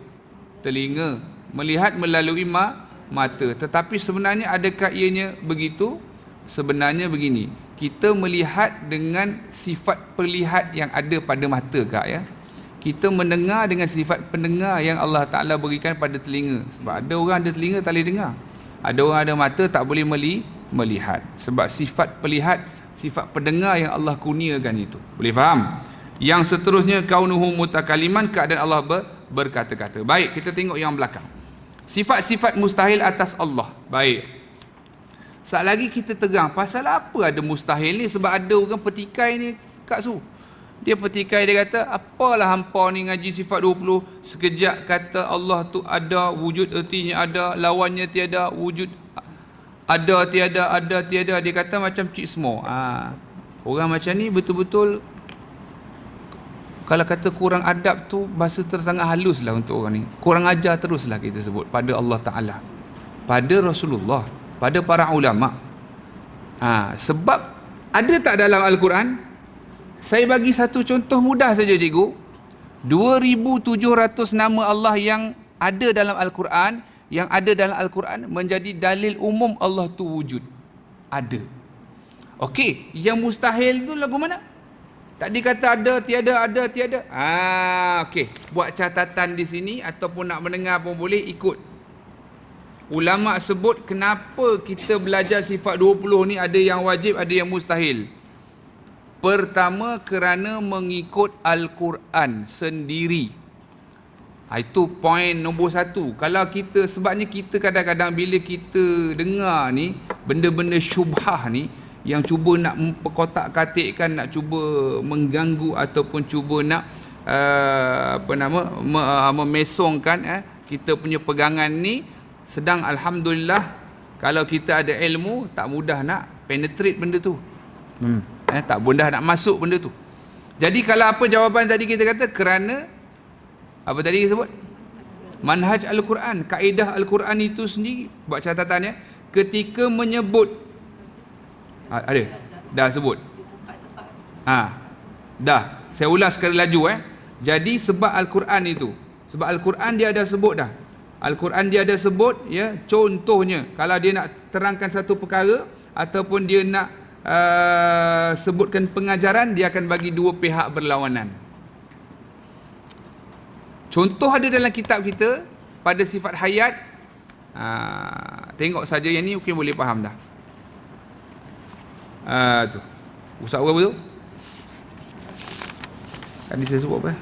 Telinga. Melihat melalui mata. Tetapi sebenarnya adakah ianya begitu? Sebenarnya begini, kita melihat dengan sifat perlihat yang ada pada mata kak ya. Kita mendengar dengan sifat pendengar yang Allah Ta'ala berikan pada telinga. Sebab ada orang ada telinga tak boleh dengar. Ada orang ada mata tak boleh melihat. Sebab sifat perlihat, sifat pendengar yang Allah kurniakan itu. Boleh faham? Yang seterusnya kaunuhu mutakaliman, keadaan Allah berkata-kata. Baik, kita tengok yang belakang. Sifat-sifat mustahil atas Allah. Baik. Saat lagi kita tegang, pasal apa ada mustahil ni? Sebab ada orang petikai ni Kak Su. Dia petikai, dia kata, apalah hampa ni ngaji sifat 20, sekejap kata Allah tu ada, wujud ertinya ada, lawannya tiada, wujud ada tiada. Dia kata macam cik semua. Orang macam ni betul-betul, kalau kata kurang adab tu, bahasa tersangat halus lah untuk orang ni. Kurang ajar teruslah kita sebut pada Allah Ta'ala, pada Rasulullah, pada para ulama. Sebab ada tak dalam Al-Quran? Saya bagi satu contoh mudah saja cikgu. 2700 nama Allah yang ada dalam Al-Quran, yang ada dalam Al-Quran menjadi dalil umum Allah tu wujud. Ada. Okey, yang mustahil tu lagu mana? Tadi kata ada, tiada, ada, tiada. Okey. Buat catatan di sini ataupun nak mendengar pun boleh, ikut. Ulama sebut kenapa kita belajar sifat 20 ni, ada yang wajib, ada yang mustahil. Pertama, kerana mengikut Al-Quran sendiri. Itu poin nombor satu. Kalau kita, sebabnya kita kadang-kadang bila kita dengar ni benda-benda syubhah ni, yang cuba nak memperkotak-katikkan, nak cuba mengganggu ataupun cuba nak memesongkan kita punya pegangan ni, sedang alhamdulillah kalau kita ada ilmu, tak mudah nak penetrate benda tu. Tak mudah nak masuk benda tu. Jadi kalau apa jawapan tadi kita kata, kerana apa tadi kita sebut? Manhaj Al-Quran, kaedah Al-Quran itu sendiri. Buat catatannya, ketika menyebut ada? Dah sebut? Dah. Saya ulang sekali laju. Jadi sebab Al-Quran itu, sebab Al-Quran dia ada sebut dah. Al-Quran dia ada sebut, ya. Contohnya, kalau dia nak terangkan satu perkara ataupun dia nak sebutkan pengajaran, dia akan bagi dua pihak berlawanan. Contoh ada dalam kitab kita pada sifat hayat. Tengok saja yang ni mungkin boleh faham dah. Tu. Ustaz berapa tu? Tadi saya sebut apa?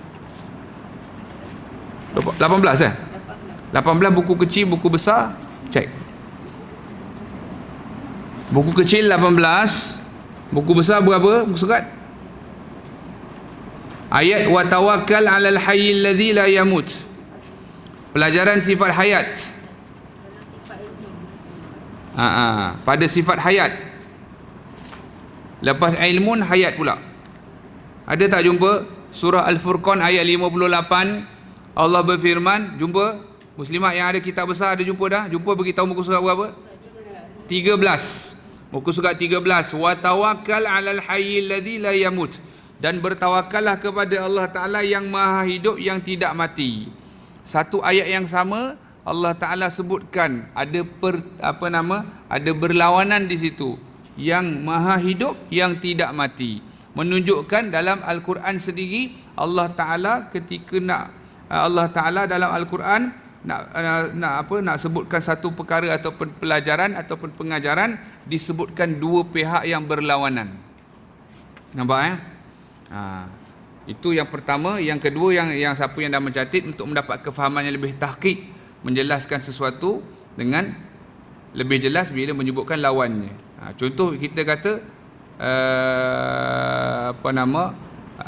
18 eh? 18 buku kecil, buku besar. Cek. Buku kecil 18, buku besar berapa? Buku surat. Ayat wa tawakkal 'alal hayyil ladzi la yamut. Pelajaran sifat hayat. Pada sifat hayat. Lepas ilmun, hayat pula. Ada tak jumpa? Surah Al-Furqan ayat 58. Allah berfirman, jumpa? Muslimat yang ada kitab besar ada jumpa dah? Jumpa beritahu muka surat berapa? 13. Muka surat 13. Wa tawakkal 'alal hayyil ladzi la yamut. Dan bertawakallah kepada Allah Ta'ala yang maha hidup, yang tidak mati. Satu ayat yang sama, Allah Ta'ala sebutkan ada ada berlawanan di situ. Yang maha hidup, yang tidak mati. Menunjukkan dalam Al-Quran sendiri, Allah Ta'ala ketika Allah Ta'ala dalam Al-Quran nak sebutkan satu perkara ataupun pelajaran ataupun pengajaran, disebutkan dua pihak yang berlawanan. Nampak itu yang pertama. Yang kedua, yang siapa yang dah mencatat, untuk mendapat kefahaman yang lebih tahqiq, menjelaskan sesuatu dengan lebih jelas bila menyebutkan lawannya. Contoh kita kata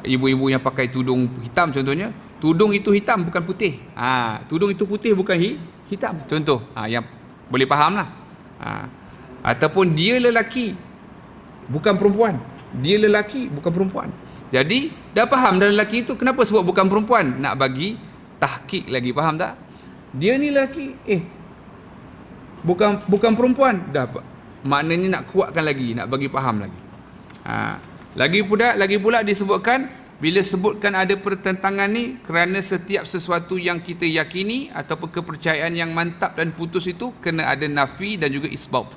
ibu-ibu yang pakai tudung hitam contohnya. Tudung itu hitam bukan putih. Tudung itu putih bukan hitam. Contoh yang boleh faham lah. Ataupun dia lelaki bukan perempuan. Dia lelaki bukan perempuan. Jadi dah faham dah lelaki itu kenapa sebut bukan perempuan. Nak bagi tahqiq lagi, faham tak? Dia ni lelaki, bukan perempuan. Dah maknanya nak kuatkan lagi, nak bagi faham lagi. Lagi pula disebutkan, bila sebutkan ada pertentangan ni, kerana setiap sesuatu yang kita yakini ataupun kepercayaan yang mantap dan putus itu kena ada nafi dan juga isbat.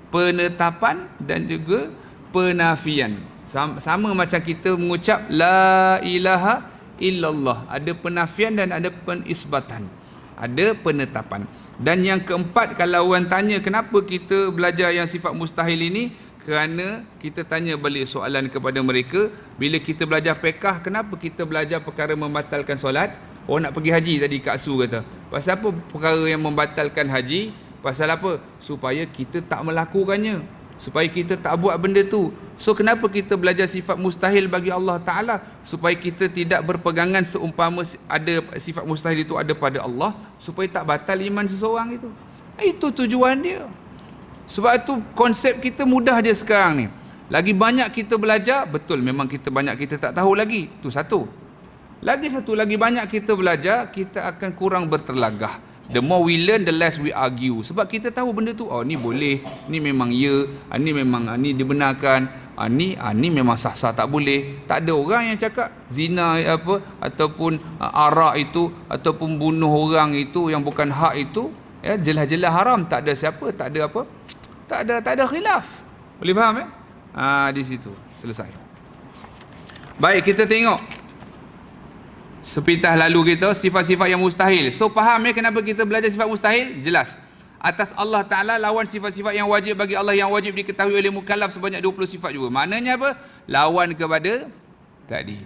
Penetapan dan juga penafian. Sama macam kita mengucap la ilaha illallah. Ada penafian dan ada penisbatan. Ada penetapan. Dan yang keempat, kalau orang tanya kenapa kita belajar yang sifat mustahil ini, kerana kita tanya balik soalan kepada mereka, bila kita belajar fiqh, kenapa kita belajar perkara membatalkan solat? Nak pergi haji tadi Kak Su kata. Pasal apa perkara yang membatalkan haji? Pasal apa? Supaya kita tak melakukannya, supaya kita tak buat benda tu. So kenapa kita belajar sifat mustahil bagi Allah Ta'ala? Supaya kita tidak berpegangan seumpama ada sifat mustahil itu ada pada Allah, supaya tak batal iman seseorang itu. Itu tujuan dia. Sebab itu konsep kita mudah dia sekarang ni. Lagi banyak kita belajar, betul memang banyak kita tak tahu lagi. Itu satu. Lagi satu, lagi banyak kita belajar, kita akan kurang berterlagah. The more we learn, the less we argue. Sebab kita tahu benda tu, ni boleh, ni memang ya, ni memang ni dibenarkan, ni memang sah-sah tak boleh. Tak ada orang yang cakap zina ataupun arak itu ataupun bunuh orang itu yang bukan hak itu jelas-jelas haram. Tak ada siapa, tak ada apa, tak ada khilaf. Boleh faham di situ selesai. Baik, kita tengok sepintas lalu kita sifat-sifat yang mustahil. So faham ya kenapa kita belajar sifat mustahil? Jelas. Atas Allah Ta'ala lawan sifat-sifat yang wajib bagi Allah yang wajib diketahui oleh mukallaf sebanyak 20 sifat juga. Maknanya apa? Lawan kepada tadi.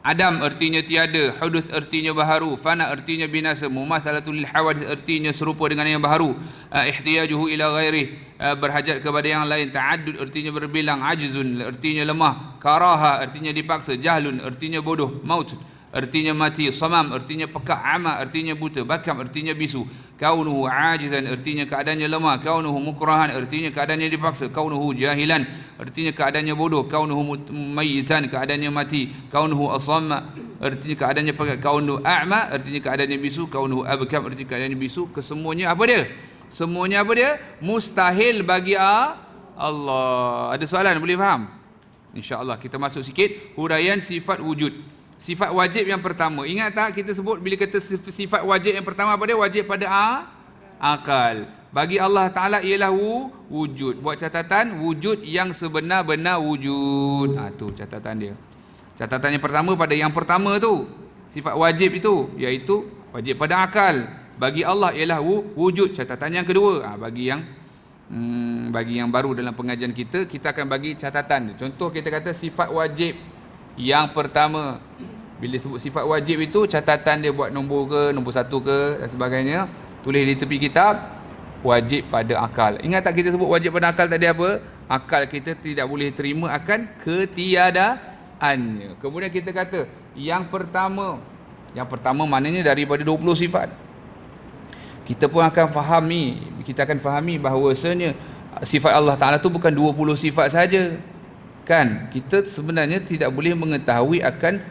Adam artinya tiada, hudus artinya baharu, fana artinya binasa, mumatsalatul hawadits artinya serupa dengan yang baharu, ihtiyajuhu ila ghairi, berhajat kepada yang lain, ta'addud artinya berbilang, ajzun artinya lemah, karaha artinya dipaksa, jahlun artinya bodoh, maut artinya mati, samam artinya pekak, ama artinya buta, bakam artinya bisu, kaunuhu ajizan artinya keadaannya lemah, kaunuhu mukrahan artinya keadaannya dipaksa, kaunuhu jahilan artinya keadaannya bodoh, kaunuhu mayyitan keadaannya mati, kaunuhu asamma artinya keadaannya pekak, kaunuhu a'ma artinya keadaannya bisu, kaunuhu abkam artinya keadaannya bisu. Kesemuanya apa dia? Semuanya apa dia? Mustahil bagi Allah. Ada soalan boleh faham? InsyaAllah kita masuk sikit huraian sifat wujud. Sifat wajib yang pertama, ingat tak kita sebut bila kata sifat wajib yang pertama apa dia? Wajib pada akal. Bagi Allah Ta'ala ialah wujud. Buat catatan, wujud yang sebenar-benar wujud. Tu catatan dia. Catatan yang pertama pada yang pertama tu, sifat wajib itu, iaitu wajib pada akal. Bagi Allah ialah wujud. Catatan yang kedua, bagi yang baru dalam pengajian kita akan bagi catatan. Contoh kita kata sifat wajib yang pertama, bila sebut sifat wajib itu catatan dia buat nombor ke, nombor 1 ke dan sebagainya, tulis di tepi kitab, wajib pada akal. Ingat tak kita sebut wajib pada akal tadi apa? Akal kita tidak boleh terima akan ketiadaannya. Kemudian kita kata yang pertama maknanya daripada 20 sifat. Kita pun akan fahami bahawasanya sifat Allah Ta'ala tu bukan 20 sifat saja. Kan kita sebenarnya tidak boleh mengetahui akan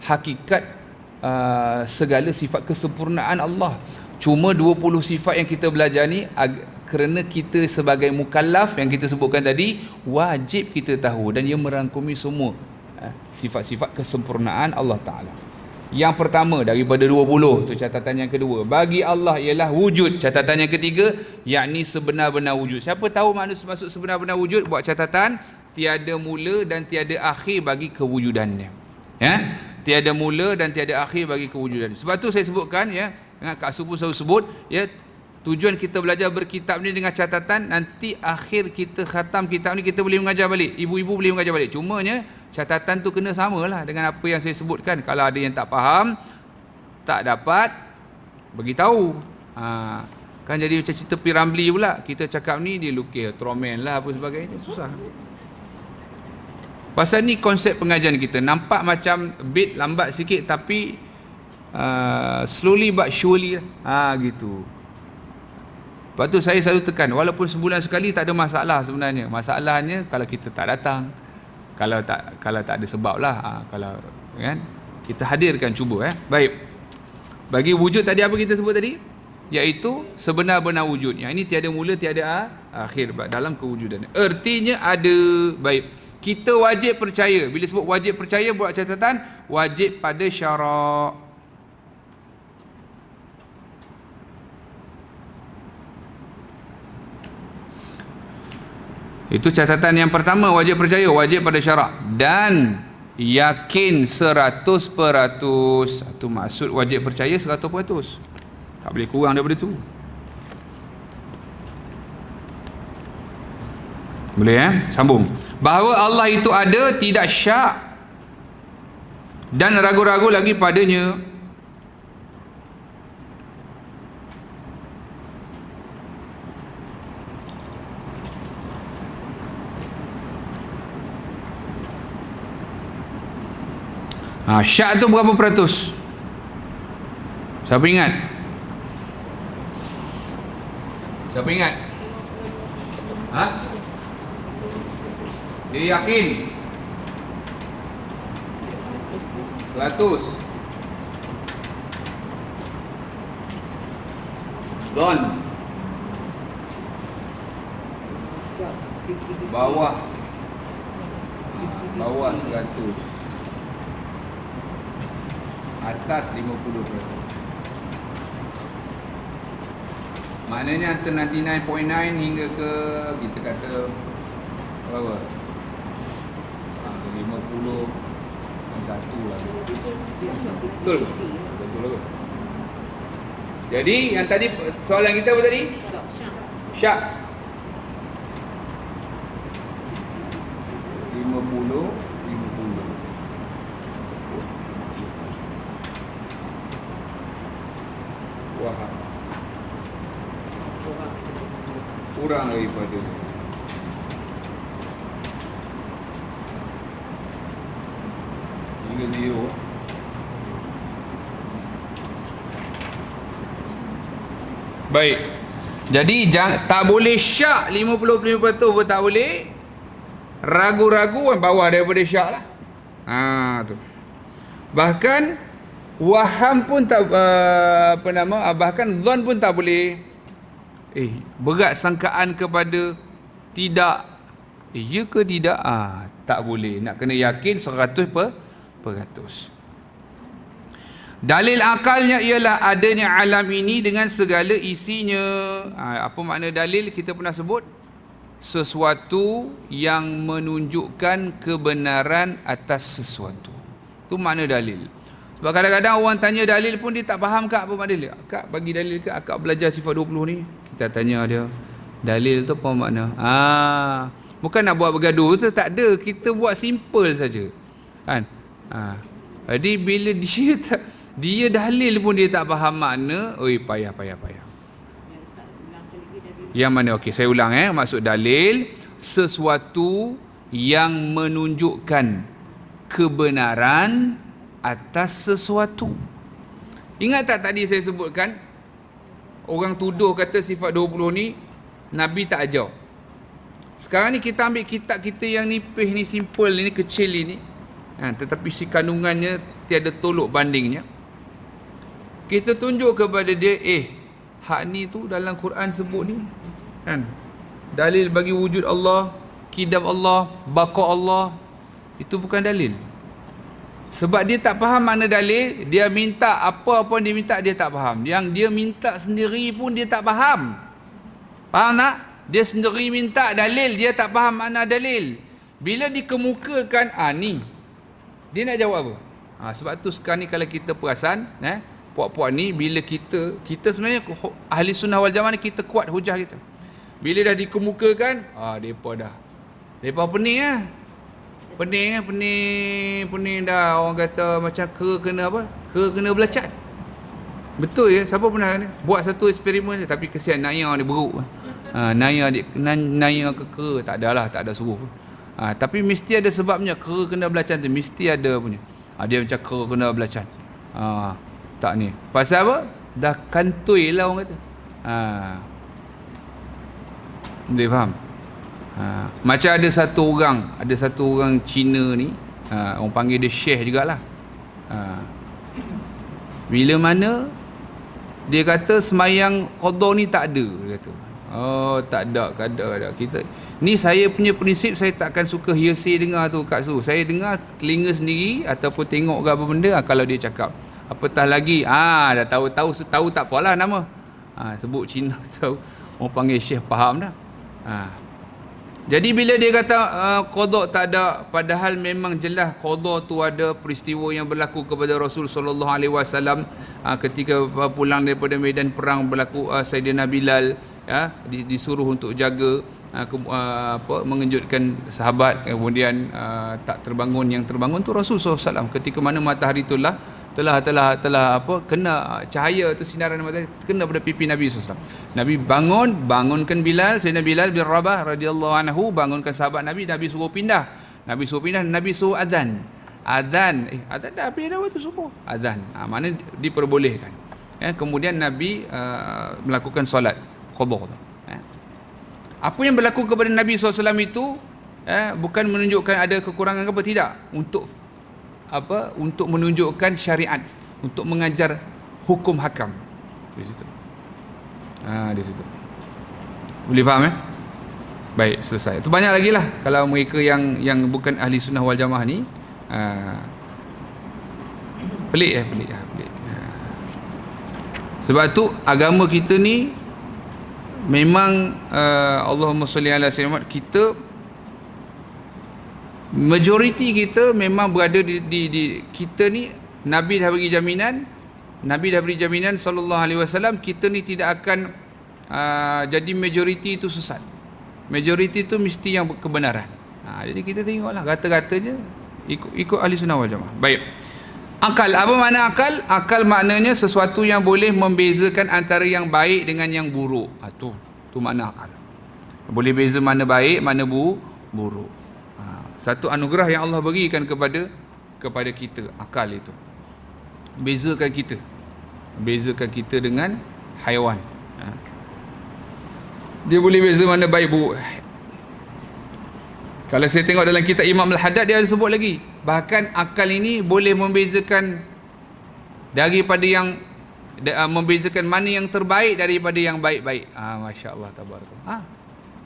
hakikat segala sifat kesempurnaan Allah. Cuma 20 sifat yang kita belajar ni kerana kita sebagai mukallaf yang kita sebutkan tadi, wajib kita tahu dan ia merangkumi semua sifat-sifat kesempurnaan Allah Ta'ala. Yang pertama daripada 20 tu catatan yang kedua, bagi Allah ialah wujud. Catatan yang ketiga, yakni sebenar-benar wujud. Siapa tahu maksud sebenar-benar wujud? Buat catatan, tiada mula dan tiada akhir bagi kewujudannya. Ya, tiada mula dan tiada akhir bagi kewujudannya. Sebab tu saya sebutkan ya, Kak Su pun selalu sebut ya, tujuan kita belajar berkitab ni dengan catatan nanti akhir kita khatam kitab ni kita boleh mengajar balik. Ibu-ibu boleh mengajar balik. Cumanya catatan tu kena samalah dengan apa yang saya sebutkan. Kalau ada yang tak faham, tak dapat beritahu. Kan jadi macam cerita Piramli pula. Kita cakap ni dia lukis Tromen lah apa sebagainya, susah. Pasal ni konsep pengajian kita. Nampak macam bit lambat sikit tapi slowly but surely gitu. Lepas tu saya selalu tekan, walaupun sebulan sekali tak ada masalah sebenarnya. Masalahnya kalau kita tak datang, kalau tak ada sebab lah, kalau kan kita hadirkan, cuba Baik. Bagi wujud tadi apa kita sebut tadi? Iaitu sebenar-benar wujud. Yang ini tiada mula tiada akhir dalam kewujudan. Ertinya ada. Baik. Kita wajib percaya. Bila sebut wajib percaya, buat catatan, wajib pada syarak. Itu catatan yang pertama, wajib percaya, wajib pada syarak dan yakin 100%. Itu maksud wajib percaya 100%. Tak boleh kurang daripada tu. Boleh sambung. Bahawa Allah itu ada, tidak syak dan ragu-ragu lagi padanya. Syak tu berapa peratus? Siapa ingat? Siapa ingat? Dia yakin 100. Don bawah 100, atas 50%. Maknanya antara 99.9 hingga ke kita kata berapa? 50 satu lah. Betul ke? Betul ke? Jadi yang tadi soalan kita apa tadi? Syak. 50. Wah. Kurang daripada 30. Baik. Jadi tak boleh syak 50% pun tak boleh. Ragu-ragu kan bawah daripada syak lah. Tu. Bahkan waham pun tak bahkan zon pun tak boleh. Berat sangkaan kepada tidak. Ya ke tidak? Tak boleh. Nak kena yakin 100%. Dalil akalnya ialah adanya alam ini dengan segala isinya. Apa makna dalil? Kita pernah sebut sesuatu yang menunjukkan kebenaran atas sesuatu. Itu makna dalil. Sebab kadang-kadang orang tanya dalil pun dia tak faham kak apa makna dalil. Kak bagi dalil ke akak belajar sifat 20 ni. Kita tanya dia, dalil tu apa makna? Bukan nak buat bergaduh tu, tak ada. Kita buat simple saja. Kan? Jadi bila dia dalil pun dia tak faham makna, payah. Yang mana? Okey, saya ulang maksud dalil sesuatu yang menunjukkan kebenaran atas sesuatu. Ingat tak tadi saya sebutkan orang tuduh kata sifat 20 ni Nabi tak ajar. Sekarang ni kita ambil kitab kita yang nipis ni, simple ni, kecil ni, tetapi si kandungannya tiada tolok bandingnya. Kita tunjuk kepada dia, hak ni tu dalam Quran sebut ni, kan? Dalil bagi wujud Allah, kidam Allah, baqa Allah, itu bukan dalil. Sebab dia tak faham makna dalil, dia minta apa pun dia minta dia tak faham. Yang dia minta sendiri pun dia tak faham. Faham tak? Dia sendiri minta dalil, dia tak faham makna dalil. Bila dikemukakan, ni dia nak jawab apa? Sebab tu sekarang ni kalau kita perasan, puak-puak ni bila kita sebenarnya ahli sunnah wal jamaah ni kita kuat hujah kita. Bila dah dikemukakan, depa pening Pening dah, orang kata macam kena belacat. Betul ya, siapa pernah buat satu eksperimen je, tapi kesian naya dia beruk. Naya ke tak ada suruh. Tapi mesti ada sebabnya kena belacan tu, mesti ada punya. Dia macam kena belacan. Tak ni. Pasal apa? Dah kantoi lah orang kata. Boleh faham? Macam ada satu orang Cina ni, orang panggil dia Syekh jugalah. Bila mana dia kata semayang qada ni tak ada, dia kata. Tak ada. Kita ni, saya punya prinsip, saya takkan suka hearsay dengar tu kat su. Saya dengar telinga sendiri ataupun tengok ke apa benda, kalau dia cakap. Apatah lagi, dah tahu tak apalah nama. Sebut Cina tahu. Orang panggil Syekh faham dah. Jadi bila dia kata qada tak ada, padahal memang jelas qada tu ada, peristiwa yang berlaku kepada Rasul sallallahu alaihi wasallam ketika pulang daripada medan perang, berlaku Sayyidina Bilal disuruh untuk jaga mengejutkan sahabat, kemudian tak terbangun, yang terbangun tu Rasul sallallahu alaihi wasallam ketika mana matahari itulah telah kena cahaya tu, sinaran matahari kena pada pipi Nabi SAW. Nabi bangunkan Bilal, Sayyidina Bilal bin Rabah radhiyallahu anhu, bangunkan sahabat Nabi suruh pindah, Nabi suruh azan dah habis dah waktu subuh, azan, mana diperbolehkan. Kemudian Nabi melakukan solat qada. Apa yang berlaku kepada Nabi SAW itu bukan menunjukkan ada kekurangan apa, tidak, untuk menunjukkan syariat, untuk mengajar hukum hakam di situ. Di situ. Boleh faham Baik, selesai. Itu banyak lagi lah kalau mereka yang bukan ahli sunnah wal jamaah ni. Pelik. Sebab tu agama kita ni memang Allahumma salli ala sayyidina, kita Majoriti kita memang berada di kita ni, Nabi dah bagi jaminan, sallallahu alaihi wasallam, kita ni tidak akan jadi majoriti itu sesat. Majoriti itu mesti yang kebenaran. Jadi kita tengoklah kata-kata je ikut ahli sunnah wal jamaah. Baik. Akal, apa makna akal? Akal maknanya sesuatu yang boleh membezakan antara yang baik dengan yang buruk. Tu makna akal. Boleh beza mana baik, mana buruk. Satu anugerah yang Allah berikan kepada kita, akal itu. Bezakan kita dengan haiwan. Dia boleh beza mana baik buruk. Kalau saya tengok dalam kitab Imam Al-Haddad, dia ada sebut lagi, bahkan akal ini boleh membezakan daripada yang membezakan mana yang terbaik daripada yang baik-baik. Masya-Allah, tabarakallah.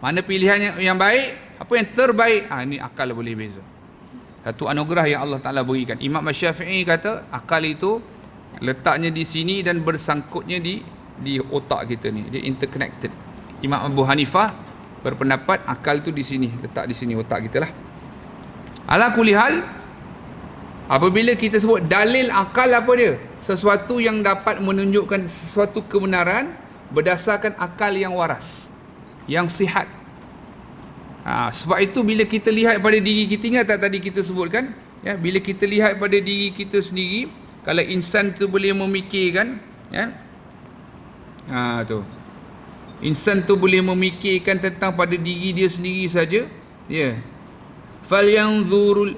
Mana pilihan yang baik, apa yang terbaik, ini akal boleh beza. Satu anugerah yang Allah Ta'ala berikan. Imam Syafi'i kata akal itu letaknya di sini dan bersangkutnya di otak kita ni, dia interconnected. Imam Abu Hanifah berpendapat akal tu di sini, letak di sini otak kita lah. Ala kulli hal, apabila kita sebut dalil akal, apa dia? Sesuatu yang dapat menunjukkan sesuatu kebenaran berdasarkan akal yang waras, yang sihat. Sebab itu bila kita lihat pada diri kita, ingat tak tadi kita sebutkan, ya, bila kita lihat pada diri kita sendiri, kalau insan tu boleh memikirkan, ya, tu insan tu boleh memikirkan tentang pada diri dia sendiri saja, ya. Falyanzuril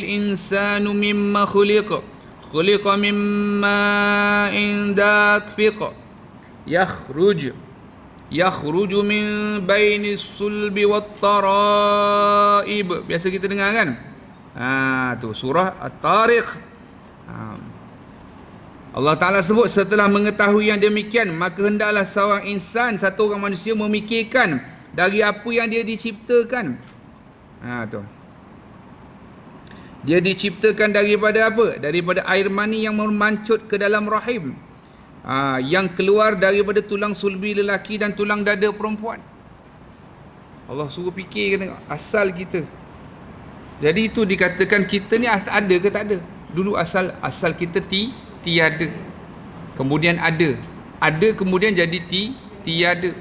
insanu mimma khuliqa mimma indakfiq yakhruju min bainis sulbi wat taraib. Biasa kita dengar kan? Tu surah At-Tariq. Allah Ta'ala sebut, setelah mengetahui yang demikian, maka hendaklah seorang insan, satu orang manusia, memikirkan dari apa yang dia diciptakan. Tu. Dia diciptakan daripada apa? Daripada air mani yang memancut ke dalam rahim, yang keluar daripada tulang sulbi lelaki dan tulang dada perempuan. Allah suruh fikir, tengok asal kita. Jadi itu dikatakan kita ni ada ke tak ada? Dulu asal kita tiada, kemudian ada, kemudian jadi tiada.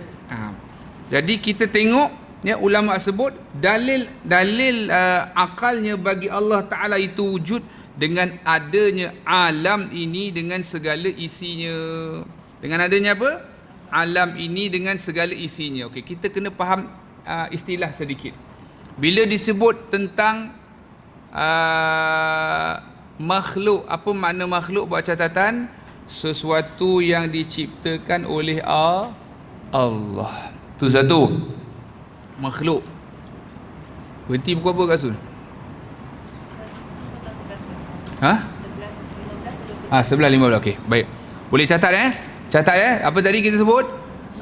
Jadi kita tengok, ya, ulama sebut dalil akalnya bagi Allah Ta'ala itu wujud dengan adanya alam ini dengan segala isinya. Dengan adanya apa? Alam ini dengan segala isinya. Okey, kita kena faham istilah sedikit. Bila disebut tentang makhluk, apa makna makhluk? Buat catatan, sesuatu yang diciptakan oleh Allah. Tu satu, makhluk. Berhenti pukul apa Kak Sul? 11.15. Okey, baik. Boleh catat Catat apa tadi kita sebut?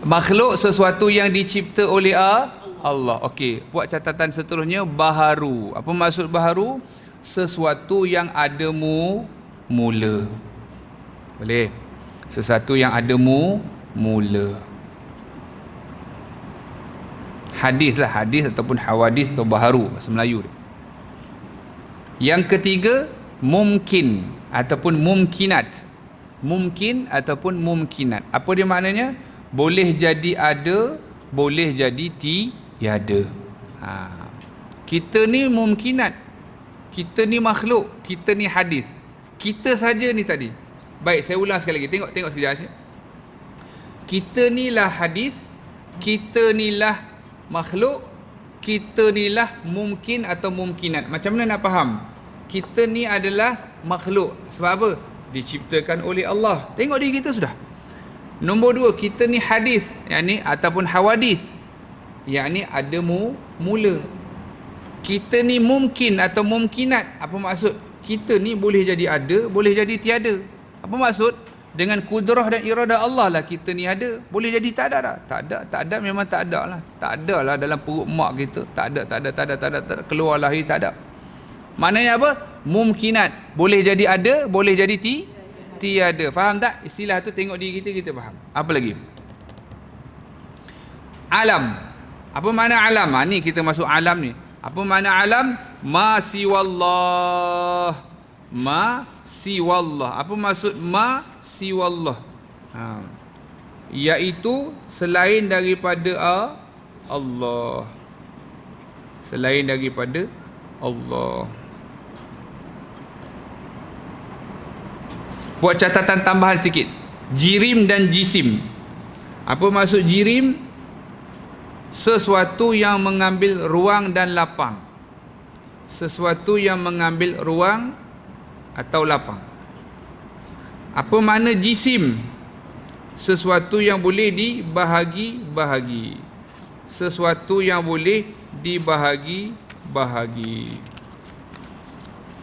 Makhluk, sesuatu yang dicipta oleh Allah. Okey, buat catatan seterusnya, baharu. Apa maksud baharu? Sesuatu yang ada mula. Boleh? Sesuatu yang ada mula. Hadis ataupun hawadis atau baharu bahasa Melayu. Yang ketiga, mungkin ataupun mumkinat. Mungkin ataupun mumkinat. Apa dia maknanya? Boleh jadi ada, boleh jadi tiada. Kita ni mumkinat, kita ni makhluk, kita ni hadis. Kita saja ni tadi. Baik, saya ulang sekali lagi. Tengok sekejap. Kita ni lah hadis, kita ni lah makhluk, kita ni lah mungkin atau mumkinat. Macam mana nak faham? Kita ni adalah makhluk. Sebab apa? Diciptakan oleh Allah. Tengok diri kita sudah. Nombor dua, kita ni hadis, yakni ataupun hawadis, yakni ada mula. Kita ni mungkin atau mumkinat. Apa maksud? Kita ni boleh jadi ada, boleh jadi tiada. Apa maksud? Dengan kudrah dan iradah Allah lah kita ni ada. Boleh jadi tak ada dah. Tak ada memang tak ada lah. Tak ada lah dalam perut mak kita. Tak ada. Keluar lahir tak ada. Maknanya apa? Mumkinat. Boleh jadi ada, boleh jadi tiada. Faham tak? Istilah tu tengok diri kita faham. Apa lagi? Alam. Apa makna alam? Ni kita masuk alam ni. Apa makna alam? Ma siwallah. Ma siwallah. Apa maksud ma siwallah? Iaitu selain daripada Allah. Selain daripada Allah. Buat catatan tambahan sikit. Jirim dan jisim. Apa maksud jirim? Sesuatu yang mengambil ruang dan lapang. Sesuatu yang mengambil ruang atau lapang. Apa makna jisim? Sesuatu yang boleh dibahagi-bahagi. Sesuatu yang boleh dibahagi-bahagi.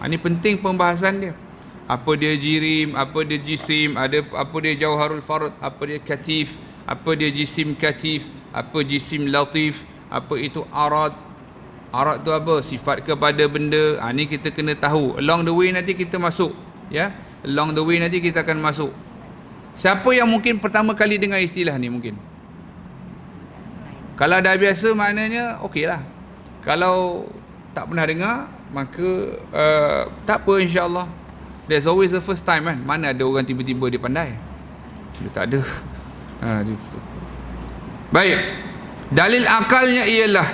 Ini penting pembahasan dia. Apa dia jirim, apa dia jisim, apa dia jauharul fard, apa dia katif, apa dia jisim katif, apa jisim latif, apa itu arad. Arad tu apa? Sifat kepada benda. Ni kita kena tahu. Along the way nanti kita masuk, ya. Along the way nanti kita akan masuk. Siapa yang mungkin pertama kali dengar istilah ni mungkin? Kalau dah biasa maknanya okeylah. Kalau tak pernah dengar, maka tak apa, insya-Allah. There's always the first time kan. Mana ada orang tiba-tiba dia pandai? Dia tak ada. Baik. Dalil akalnya ialah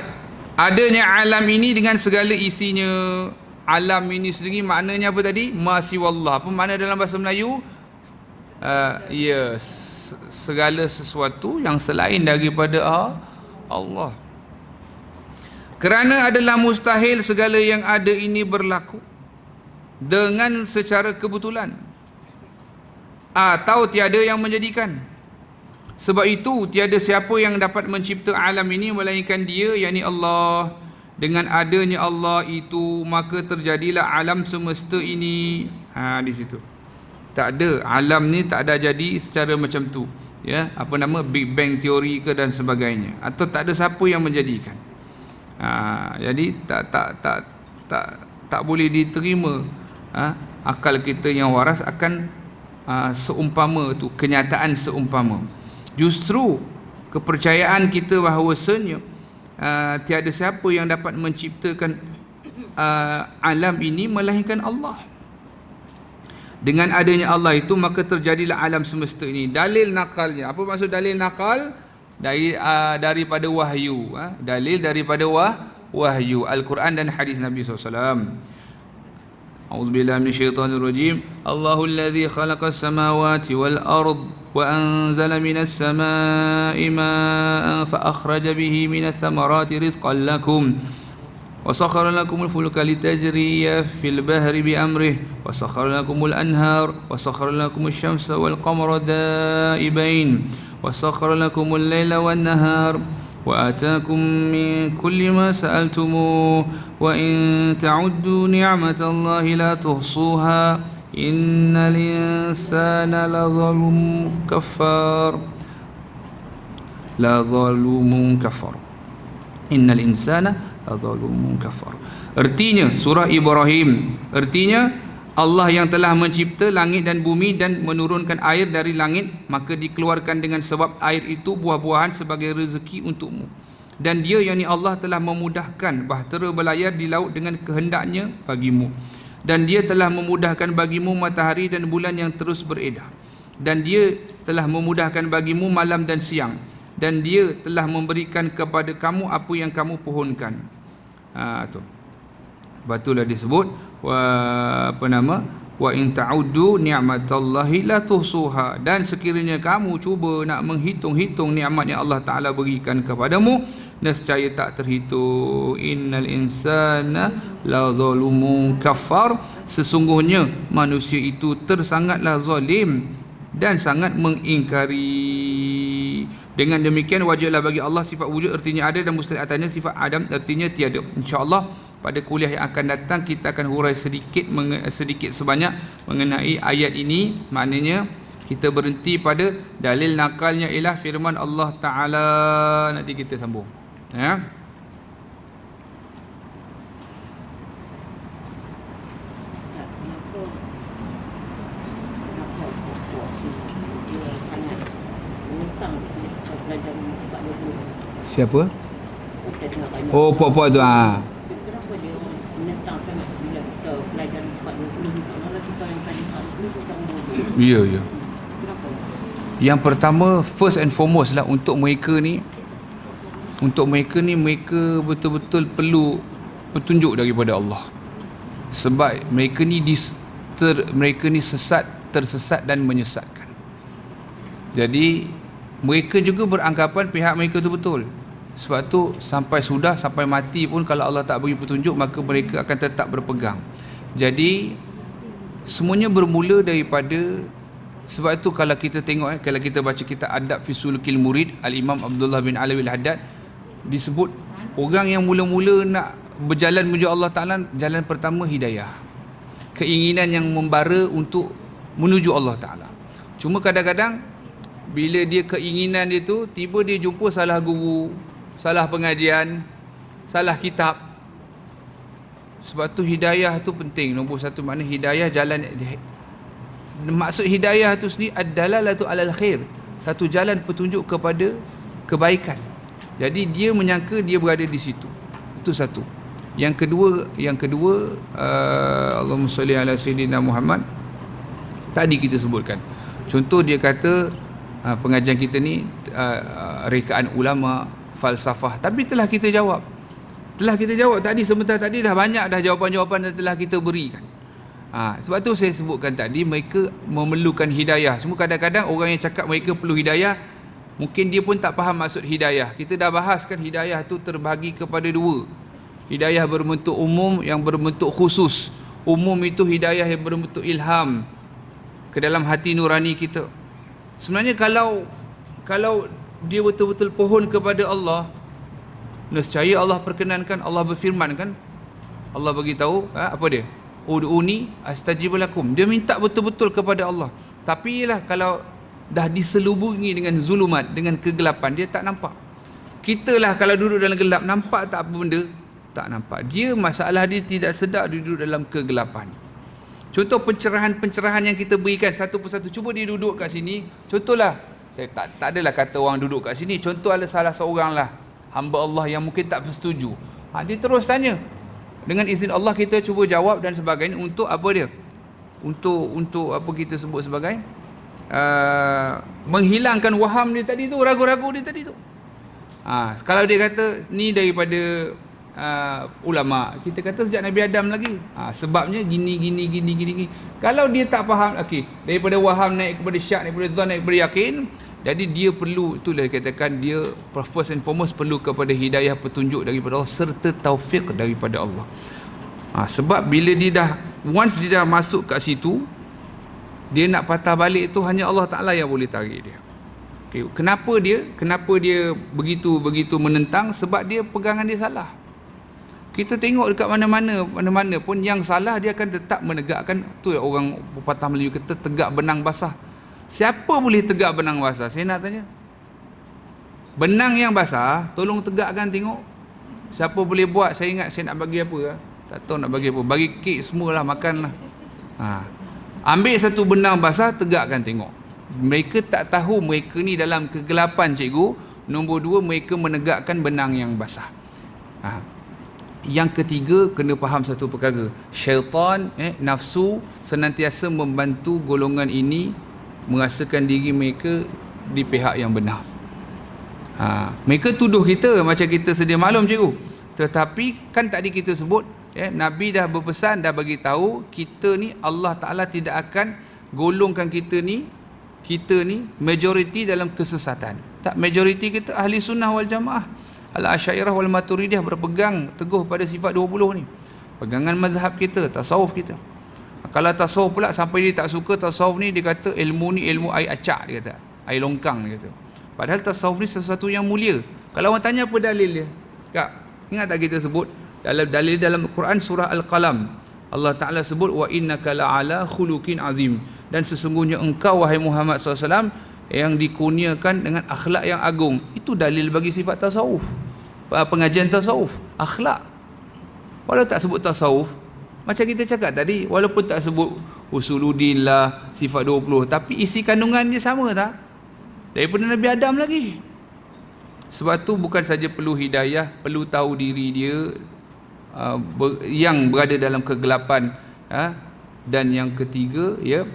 adanya alam ini dengan segala isinya. Alam ini sendiri maknanya apa tadi? Ma siwallah. Apa makna dalam bahasa Melayu? Segala sesuatu yang selain daripada Allah. Kerana adalah mustahil segala yang ada ini berlaku dengan secara kebetulan atau tiada yang menjadikan. Sebab itu tiada siapa yang dapat mencipta alam ini melainkan Dia, yakni Allah. Dengan adanya Allah itu maka terjadilah alam semesta ini. Di situ. Tak ada, alam ni tak ada jadi secara macam tu, ya, apa nama, Big Bang teori ke dan sebagainya, atau tak ada siapa yang menjadikan. Jadi tak boleh diterima akal kita yang waras akan seumpama tu, kenyataan seumpama. Justru kepercayaan kita bahawasanya tiada siapa yang dapat menciptakan alam ini melainkan Allah. Dengan adanya Allah itu maka terjadilah alam semesta ini. Dalil nakalnya. Apa maksud dalil nakal? Daripada wahyu. Dalil daripada wahyu Al-Quran dan hadis Nabi SAW. A'udzubillahi minasyaitanirrajim. Allahul ladzi khalaqas samawati wal ard wa anzala minas samaa'i maa'an fa akhraja bihi minats thamarati rizqan lakum. وسخر لكم الفلك لتجري في البحر بأمره وسخر لكم الأنهار وسخر لكم الشمس والقمر دائبين وسخر لكم الليل والنهار وآتاكم من كل ما سألتموه وإن تعدوا نعمة الله لا تحصوها إن الإنسان لظلوم كفار إن الإنسان adzalumun kafar. Artinya surah Ibrahim, artinya Allah yang telah mencipta langit dan bumi dan menurunkan air dari langit, maka dikeluarkan dengan sebab air itu buah-buahan sebagai rezeki untukmu. Dan Dia, yakni Allah, telah memudahkan bahtera berlayar di laut dengan kehendaknya bagimu. Dan Dia telah memudahkan bagimu matahari dan bulan yang terus beredar. Dan Dia telah memudahkan bagimu malam dan siang. Dan Dia telah memberikan kepada kamu apa yang kamu pohonkan. Tu. Batulah disebut wa in ta'uddu ni'matallahi la tuhsuha. Dan sekiranya kamu cuba nak menghitung-hitung nikmat yang Allah Taala berikan kepadamu, nescaya tak terhitung. Innal insana la zalumun kafar. Sesungguhnya manusia itu tersangatlah zalim dan sangat mengingkari. Dengan demikian wajarlah bagi Allah sifat wujud artinya ada dan mustahil atasnya sifat adam artinya tiada. InsyaAllah pada kuliah yang akan datang kita akan hurai sedikit sebanyak mengenai ayat ini. Maknanya kita berhenti pada dalil nakalnya ialah firman Allah Ta'ala. Nanti kita sambung, ya. Siapa? Oh, puak-puak tu. menentang sangat bila kita pelajari sifat 20 ni, seolah-olah kita yang tadi 40 tu cara bodoh. Ya, ya. Kenapa? Yang pertama, first and foremost lah, untuk mereka ni mereka betul-betul perlu petunjuk daripada Allah. Sebab mereka ni tersesat dan menyesatkan. Jadi mereka juga beranggapan pihak mereka tu betul. Sebab tu sampai mati pun kalau Allah tak beri petunjuk, maka mereka akan tetap berpegang. Jadi semuanya bermula daripada, sebab itu kalau kita tengok kalau kita baca kitab Adab fi Sulukil Murid, Al-Imam Abdullah bin Alawi Al-Haddad disebut orang yang mula-mula nak berjalan menuju Allah Ta'ala, jalan pertama hidayah, keinginan yang membara untuk menuju Allah Ta'ala. Cuma kadang-kadang bila dia keinginan dia tu, tiba dia jumpa salah guru, salah pengajian, salah kitab. Sebab tu hidayah tu penting. Nombor satu, makna hidayah jalan. Maksud hidayah tu sendiri ad-dalalatu alal khair, satu jalan petunjuk kepada kebaikan. Jadi dia menyangka dia berada di situ. Itu satu. Yang kedua, Allahumma salli ala sayyidina Muhammad. Tadi kita sebutkan. Contoh dia kata pengajian kita ni rekaan ulama, falsafah. Tapi telah kita jawab tadi, sebentar tadi dah banyak dah jawapan-jawapan yang telah kita berikan. Sebab tu saya sebutkan tadi, mereka memerlukan hidayah. Semua kadang-kadang orang yang cakap mereka perlu hidayah, mungkin dia pun tak faham maksud hidayah. Kita dah bahaskan hidayah tu terbagi kepada dua. Hidayah berbentuk umum, yang berbentuk khusus. Umum itu hidayah yang berbentuk ilham ke dalam hati nurani kita. Sebenarnya kalau dia betul-betul pohon kepada Allah, nescaya Allah perkenankan, Allah berfirman kan, Allah bagi tahu apa dia? Ud'uni astajib lakum. Dia minta betul-betul kepada Allah. Tapi ialah kalau dah diselubungi dengan zulumat, dengan kegelapan, dia tak nampak. Kita lah kalau duduk dalam gelap, nampak tak apa benda? Tak nampak. Dia masalah dia tidak sedar duduk dalam kegelapan. Contoh pencerahan yang kita berikan satu persatu. Cuba dia duduk kat sini. Contohlah, saya tak adalah kata orang duduk kat sini. Contoh ada salah seorang lah hamba Allah yang mungkin tak bersetuju. Dia terus tanya. Dengan izin Allah kita cuba jawab dan sebagainya. Untuk apa dia? Untuk apa kita sebut sebagai menghilangkan waham dia tadi tu, ragu-ragu dia tadi tu. Kalau dia kata ni daripada ulama, kita kata sejak Nabi Adam lagi. Sebabnya gini. Kalau dia tak faham, okey, daripada waham naik kepada syak, daripada dhon naik kepada yakin. Jadi dia perlu, itulah katakan dia first and foremost perlu kepada hidayah, petunjuk daripada Allah serta taufik daripada Allah. Sebab bila dia once dia dah masuk kat situ, dia nak patah balik tu hanya Allah Ta'ala yang boleh tarik dia. Okay. Kenapa dia begitu menentang? Sebab dia pegangan dia salah. Kita tengok dekat mana-mana pun yang salah dia akan tetap menegakkan. Tu orang pepatah Melayu kata tegak benang basah. Siapa boleh tegak benang basah? Saya nak tanya. Benang yang basah, tolong tegakkan tengok. Siapa boleh buat? Saya ingat saya nak bagi apa? Tak tahu nak bagi apa. Bagi kek semualah, makanlah. Ambil satu benang basah, tegakkan tengok. Mereka tak tahu mereka ni dalam kegelapan, cikgu. Nombor dua, mereka menegakkan benang yang basah. Yang ketiga, kena faham satu perkara. Syaitan, nafsu senantiasa membantu golongan ini merasakan diri mereka di pihak yang benar. Mereka tuduh kita macam kita sedia maklum, cikgu. Tetapi kan tadi kita sebut, Nabi dah berpesan, dah bagi tahu kita ni Allah Ta'ala tidak akan golongkan kita ni majoriti dalam kesesatan. Tak, majoriti kita ahli sunnah wal jamaah, al-asyairah wal maturidiyah, berpegang teguh pada sifat 20 ni. Pegangan mazhab kita, tasawuf kita. Kalau tasawuf pula sampai dia tak suka tasawuf ni, dia kata ilmu ni ilmu air acak, dia kata, air longkang, dia kata. Padahal tasawuf ni sesuatu yang mulia. Kalau orang tanya apa dalil dia, Kak, ingat tak kita sebut dalil dalam Quran surah Al-Qalam, Allah Ta'ala sebut wa innaka la'ala khuluqin azim, dan sesungguhnya engkau wahai Muhammad SAW yang dikurniakan dengan akhlak yang agung. Itu dalil bagi sifat tasawuf, pengajian tasawuf, akhlak. Walau tak sebut tasawuf, macam kita cakap tadi, walaupun tak sebut usuluddin lah, sifat 20, tapi isi kandungan dia sama tak? Daripada Nabi Adam lagi. Sebab tu bukan saja perlu hidayah, perlu tahu diri dia, yang berada dalam kegelapan, dan yang ketiga, ya,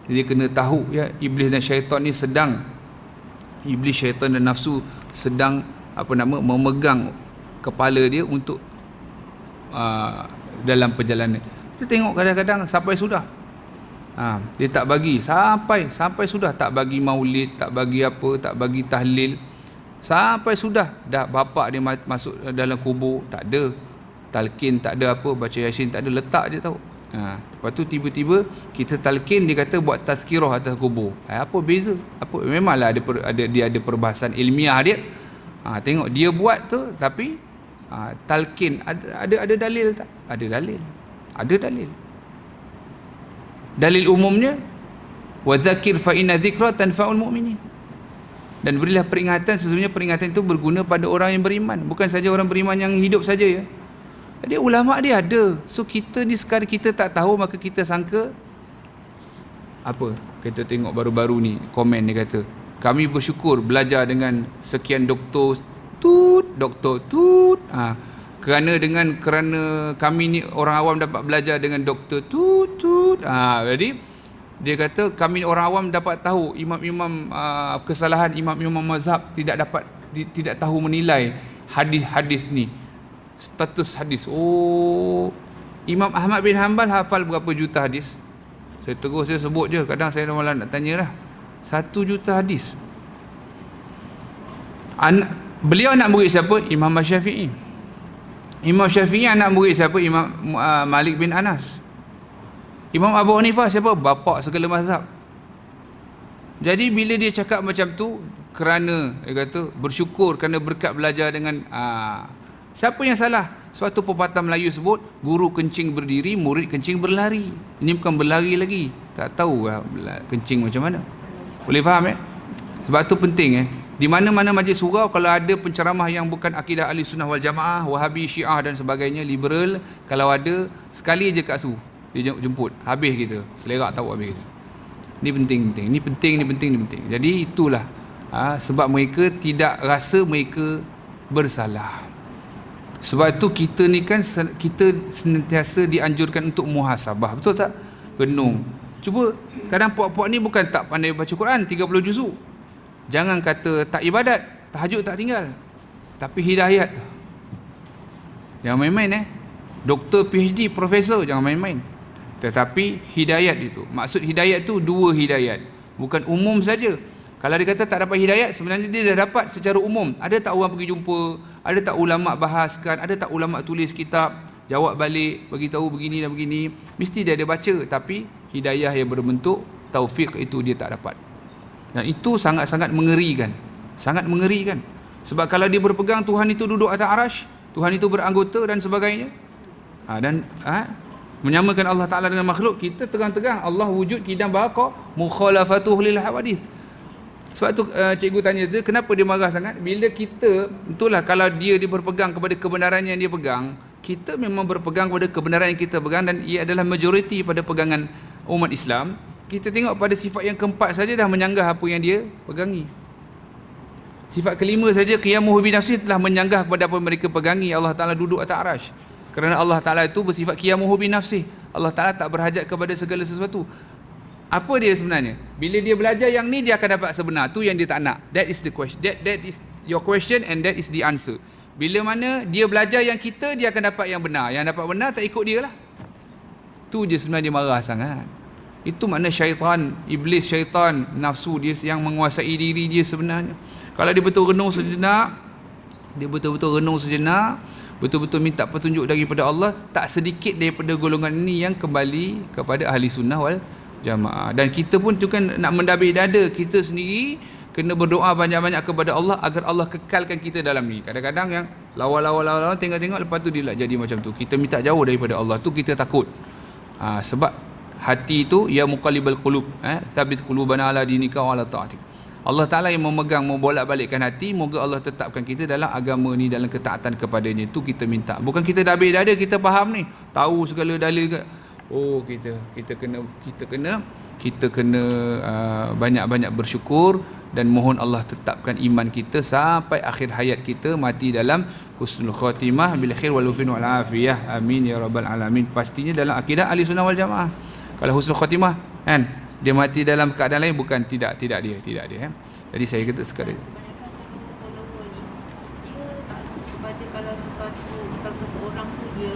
dia kena tahu, ya, iblis dan syaitan ni sedang, iblis, syaitan dan nafsu sedang memegang kepala dia untuk dalam perjalanan. Kita tengok kadang-kadang sampai sudah, dia tak bagi sampai sudah, tak bagi maulid, tak bagi apa, tak bagi tahlil, sampai sudah dah bapak dia masuk dalam kubur, tak ada talqin, tak ada apa, baca yasin tak ada, letak je tahu. Lepas tu tiba-tiba kita talqin, dia kata buat tazkirah atas kubur. Apa beza? Apa? Memanglah dia ada perbahasan ilmiah dia. Tengok dia buat tu, tapi talqin ada dalil tak? Ada dalil. Ada dalil. Dalil umumnya, wa dzakir fa inna dzikra tanfa'ul mu'minin. Dan berilah peringatan, sesungguhnya peringatan itu berguna pada orang yang beriman, bukan saja orang beriman yang hidup saja, ya. Jadi ulama dia ada. So kita ni sekarang kita tak tahu, maka kita sangka apa? Kita tengok baru-baru ni komen dia kata, kami bersyukur belajar dengan sekian doktor tut. Kerana kami ni orang awam dapat belajar dengan doktor tut. Jadi dia kata kami orang awam dapat tahu imam-imam kesalahan imam-imam mazhab tidak tahu menilai hadis-hadis ni, status hadis. Imam Ahmad bin Hanbal hafal berapa juta hadis? Saya sebut je, kadang saya malah nak tanya lah. 1 juta hadis. Beliau anak murid siapa? Imam Syafi'i. Imam Syafi'i anak murid siapa? Imam Malik bin Anas. Imam Abu Hanifah siapa? Bapa segala mazhab. Jadi bila dia cakap macam tu, kerana dia kata bersyukur kerana berkat belajar dengan siapa yang salah? Suatu pepatah Melayu sebut, guru kencing berdiri, murid kencing berlari. Ini bukan berlari lagi. Tak tahu kencing macam mana. Boleh faham, Sebab tu penting, di mana-mana majlis surau, kalau ada penceramah yang bukan akidah ahli sunnah wal jamaah, wahabi, syiah dan sebagainya, liberal, kalau ada, sekali je kat su dia jemput, habis kita selerak tahu habis kita. Ni penting. Jadi itulah sebab mereka tidak rasa mereka bersalah. Sebab tu kita ni kan, kita senantiasa dianjurkan untuk muhasabah, betul tak? Renung. Cuba, kadang puak-puak ni bukan tak pandai baca Quran 30 juzuk. Jangan kata tak ibadat, tahajud tak tinggal, tapi hidayat jangan main-main. Doktor, PhD, profesor, jangan main-main. Tetapi hidayat itu, maksud hidayat tu 2 hidayat, bukan umum saja. Kalau dia kata tak dapat hidayat, sebenarnya dia dah dapat secara umum. Ada tak orang pergi jumpa, ada tak ulama bahaskan, ada tak ulama tulis kitab, jawab balik, bagi tahu begini dan begini, mesti dia ada baca, tapi hidayah yang berbentuk taufik itu dia tak dapat. Dan itu sangat-sangat mengerikan. Sangat mengerikan. Sebab kalau dia berpegang Tuhan itu duduk atas arash, Tuhan itu beranggota dan sebagainya, menyamakan Allah Ta'ala dengan makhluk, kita terang-terang Allah wujud kidam baqa mukhalafatuh lil hawadith. Sebab tu cikgu tanya tu, kenapa dia marah sangat? Bila kita, itulah kalau dia berpegang kepada kebenaran yang dia pegang, kita memang berpegang kepada kebenaran yang kita pegang, dan ia adalah majoriti pada pegangan umat Islam. Kita tengok pada sifat yang keempat saja dah menyanggah apa yang dia pegangi. Sifat kelima saja, qiyamuhu bi nafsihi, telah menyanggah kepada apa yang mereka pegangi. Allah Ta'ala duduk atas arash. Kerana Allah Ta'ala itu bersifat qiyamuhu bi nafsihi. Allah Ta'ala tak berhajat kepada segala sesuatu. Apa dia sebenarnya? Bila dia belajar yang ni, dia akan dapat sebenar. Tu yang dia tak nak. That is the question. That is your question and that is the answer. Bila mana dia belajar yang kita, dia akan dapat yang benar. Yang dapat benar tak ikut dia lah. Tu je sebenarnya dia marah sangat. Itu makna syaitan, iblis, syaitan, nafsu dia yang menguasai diri dia sebenarnya. Kalau dia betul renung sejenak, betul-betul minta petunjuk daripada Allah, tak sedikit daripada golongan ini yang kembali kepada ahli sunnah wal jamaah. Dan kita pun tu kan nak mendabih dada kita sendiri, kena berdoa banyak-banyak kepada Allah agar Allah kekalkan kita dalam ni. Kadang-kadang yang lawa, tengok-tengok lepas tu dia lah jadi macam tu. Kita minta jauh daripada Allah, tu kita takut. Sebab hati itu ya muqallibal qulub, tsabbit qulubana ala dinika wa ala ta'atik. Allah Ta'ala yang memegang, membolak-balikkan hati. Moga Allah tetapkan kita dalam agama ni, dalam ketaatan kepadanya. Itu kita minta. Bukan kita dabih dada, kita faham ni, tahu segala dalil ke. Kita kena banyak-banyak bersyukur dan mohon Allah tetapkan iman kita sampai akhir hayat kita, mati dalam husnul khatimah bil khair wal wal afiyah. Amin ya rabbal alamin. Pastinya dalam akidah ahli sunnah wal jamaah. Kalau husnul khatimah kan, dia mati dalam keadaan lain, bukan tidak dia. Jadi saya kata sekali kalau seseorang tu dia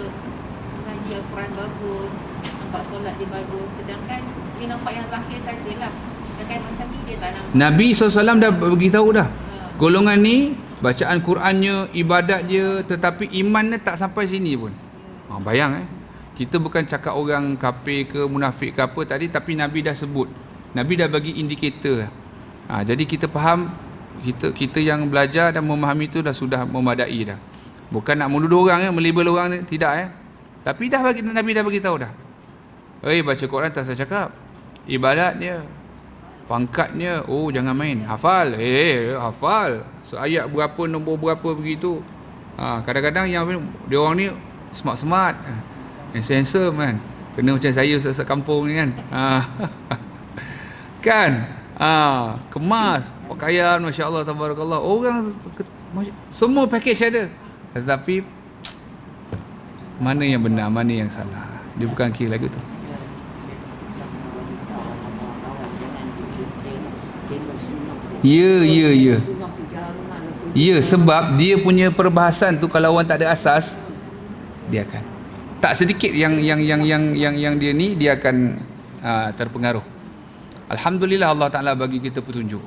mengaji Al-Quran bagus, nampak solat dia bagus, sedangkan dia nampak yang lahir sajalah. Sedangkan macam ni dia tak nampak. Nabi SAW dah beritahu dah. Golongan ni bacaan Qurannya, ibadat dia, tetapi imannya tak sampai sini pun. Bayang kita bukan cakap orang kafir ke munafik ke apa tadi, tapi Nabi dah sebut. Nabi dah bagi indikator. Jadi kita faham, kita yang belajar dan memahami itu sudah memadai dah. Bukan nak menuduh orang melabel orang ni, tidak Tapi Nabi dah bagi tahu dah. Baca Quran tak saya cakap. Ibadatnya, pangkatnya, jangan main. Hafal. Hafal. Ayat berapa, nombor berapa begitu. Kadang-kadang yang dia orang ni smart. Handsome kan. Kena macam saya sesat kampung ni kan. Kan? Kemas, pakaian, masya-Allah, tabarakallah. Orang semua package ada. Tetapi mana yang benar, mana yang salah, dia bukan kira lagu tu. Ya, sebab dia punya perbahasan tu kalau orang tak ada asas, dia akan tak sedikit yang dia ni, dia akan terpengaruh. Alhamdulillah Allah Ta'ala bagi kita petunjuk,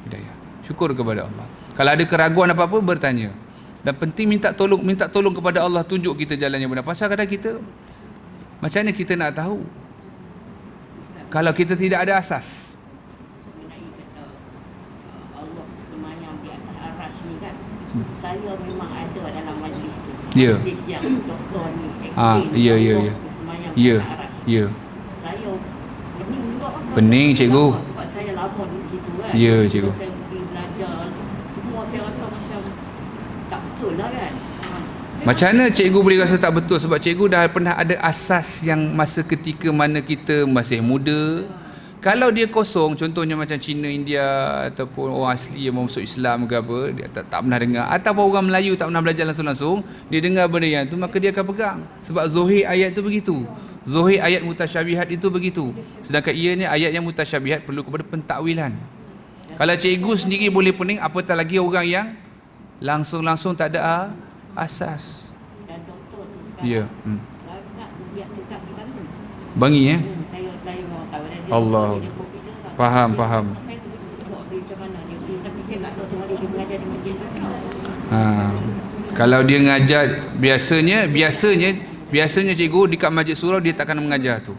hidayah. Syukur kepada Allah. Kalau ada keraguan apa-apa, bertanya. Dan penting minta tolong kepada Allah, tunjuk kita jalan yang benar. Pasal kadang kita, macam mana kita nak tahu kalau kita tidak ada asas? Allah semayang di atas aras ni kan. Saya memang ada dalam majlis tu. Ya. Majlis yang doktor ni explain. Ya. Semayang di Ya. atas aras. Ya. Saya pening juga. Pening, cikgu. Sebab saya lama di situ kan. Ya, cikgu. Saya pergi belajar. Semua saya rasa macam tak betul lah kan. Macam mana cikgu boleh rasa tak betul? Sebab cikgu dah pernah ada asas yang masa ketika mana kita masih muda. Kalau dia kosong, contohnya macam Cina, India ataupun orang asli yang masuk Islam ke apa, dia tak pernah dengar, ataupun orang Melayu tak pernah belajar langsung-langsung, dia dengar benda yang tu, maka dia akan pegang. Sebab zohir ayat tu begitu. Zohir ayat mutasyabihat itu begitu. Sedangkan ianya ayat yang mutasyabihat perlu kepada pentakwilan. Kalau cikgu sendiri boleh pening, apatah lagi orang yang langsung-langsung tak ada asas. Dan doktor tu sekarang Ya. sangat dia cakap di Bangun. Bangi Saya mau tahu dia. Allah. Dia komputer tak? Faham. Saya tengok dia macam mana dia, tapi saya tak tahu sama dia mengajar di masjid tak. Kalau dia ngajar biasanya cikgu dekat masjid surau dia takkan mengajar tu.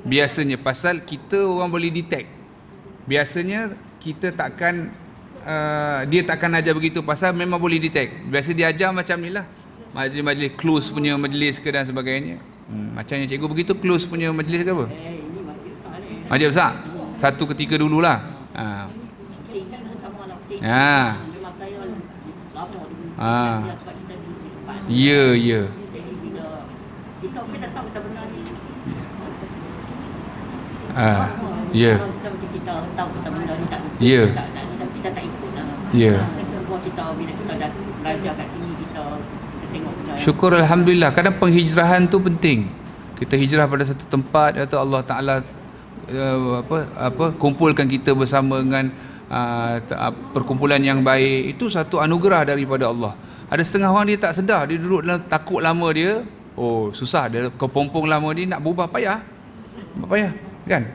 Biasanya pasal kita orang boleh detect. Biasanya kita takkan dia takkan ajar begitu pasal memang boleh detect. Biasa dia ajar macam ni lah. Majlis close punya majlis ke dan sebagainya. Macamnya cikgu begitu close punya majlis ke apa? Ini masjid besar ni. Majlis besar. Satu ketika dululah. Sini pun sama lah. Sini. Memang saya lama dulu. Sebab kita di tempat. Ya. Jadi bila kita pun tak tahu sebenar ni. Ya. Kita macam kita tahu kita benda ni tak betul. Ya. Kita tak ikut lah. Ya. Kita bila kita dah belajar kat sini kita tengok benda. Syukur alhamdulillah. Kadang penghijrahan tu penting. Kita hijrah pada satu tempat atau Allah Taala kumpulkan kita bersama dengan perkumpulan yang baik. Itu satu anugerah daripada Allah. Ada setengah orang dia tak sedar, dia duduk dalam takut lama dia. Susah dia kepompong lama dia nak berubah payah. Kan?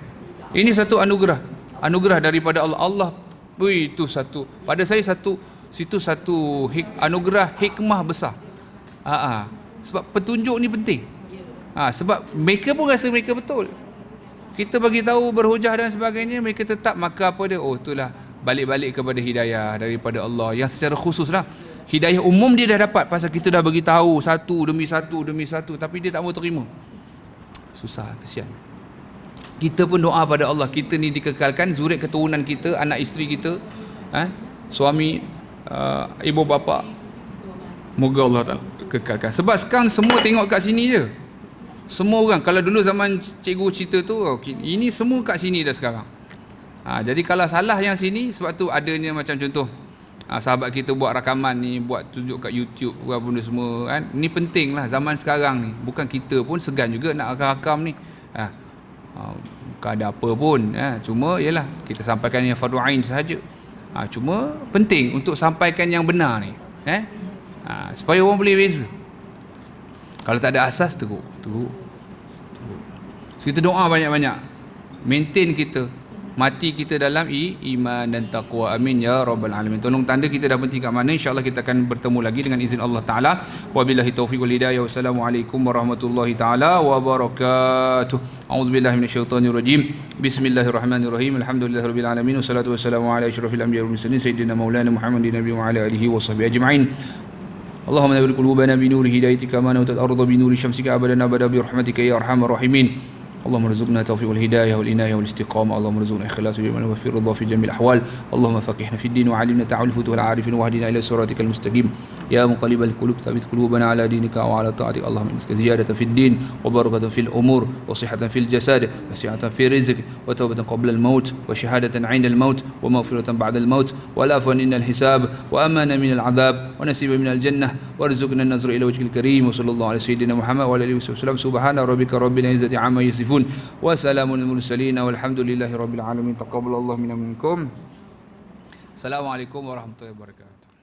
Ini satu anugerah. Anugerah daripada Allah. Allah itu satu. Pada saya satu anugerah hikmah besar. Sebab petunjuk ni penting. Sebab mereka pun rasa mereka betul. Kita bagi tahu berhujah dan sebagainya, mereka tetap, maka apa dia? Itulah balik-balik kepada hidayah daripada Allah yang secara khusus lah. Hidayah umum dia dah dapat pasal kita dah bagi tahu satu demi satu, tapi dia tak mau terima. Susah, kesian. Kita pun doa pada Allah, kita ni dikekalkan zuriat keturunan kita, anak isteri kita, suami, ibu bapa, moga Allah Ta'ala kekalkan. Sebab sekarang semua tengok kat sini je. Semua orang, kalau dulu zaman cikgu cerita tu, ini semua kat sini dah sekarang. Jadi kalau salah yang sini, sebab tu adanya macam contoh sahabat kita buat rakaman ni, buat tunjuk kat YouTube apa benda semua kan. Ni penting lah zaman sekarang ni. Bukan kita pun segan juga nak rakam ni. Bukan ada apa pun. Cuma yalah kita sampaikan yang fardu ain sahaja. Cuma penting untuk sampaikan yang benar ni. Supaya orang boleh beza. Kalau tak ada asas teruk. So, kita doa banyak-banyak. Maintain kita. Mati kita dalam iman dan taqwa. Amin ya rabbal alamin. Tolong tanda kita dah berhenti kat mana. InsyaAllah kita akan bertemu lagi dengan izin Allah Ta'ala. Wabillahi taufiq wal hidayah. Wassalamualaikum warahmatullahi ta'ala wabarakatuh. A'udzubillahi minasyaitanirrajim. Bismillahirrahmanirrahim. Alhamdulillahirabbil alamin. Wassalatu wassalamu ala asyrafil anbiya'i wal mursalin sayyidina maulana Muhammadin nabiyyi wa ala alihi wa sahbihi ajma'in. اللهم نور قلوبنا بنور هدايتك كما نورت الأرض بنور شمسك أبدا أبدا برحمتك يا أرحم الراحمين. اللهم ارزقنا التوفيق والهداية والعناية والاستقامة. اللهم ارزقنا الإخلاص والإيمان وفي الرضا في جميع الأحوال. اللهم فقهنا في الدين وعلمنا تعالى الفتوح العارفين واهدنا إلى صراطك المستقيم. يا مقلب القلوب ثبت قلوبنا على دينك وعلى طاعتك. اللهم انك زيادة في الدين وبركة في الأمور وصحة في الجسد وسعة في الرزق وتوبة قبل الموت وشهادة عند الموت ومغفرة بعد الموت والعفو عند الحساب وأمان من العذاب ونصيب من الجنة وارزقنا النظر إلى وجهك الكريم. وصلى الله على سيدنا محمد وعلى آله وصحبه وسلم. سبحان ربك رب العزة عما يصفون وسلام المرسلين والحمد لله رب العالمين. تقبل الله منا ومنكم. السلام عليكم ورحمة الله وبركاته.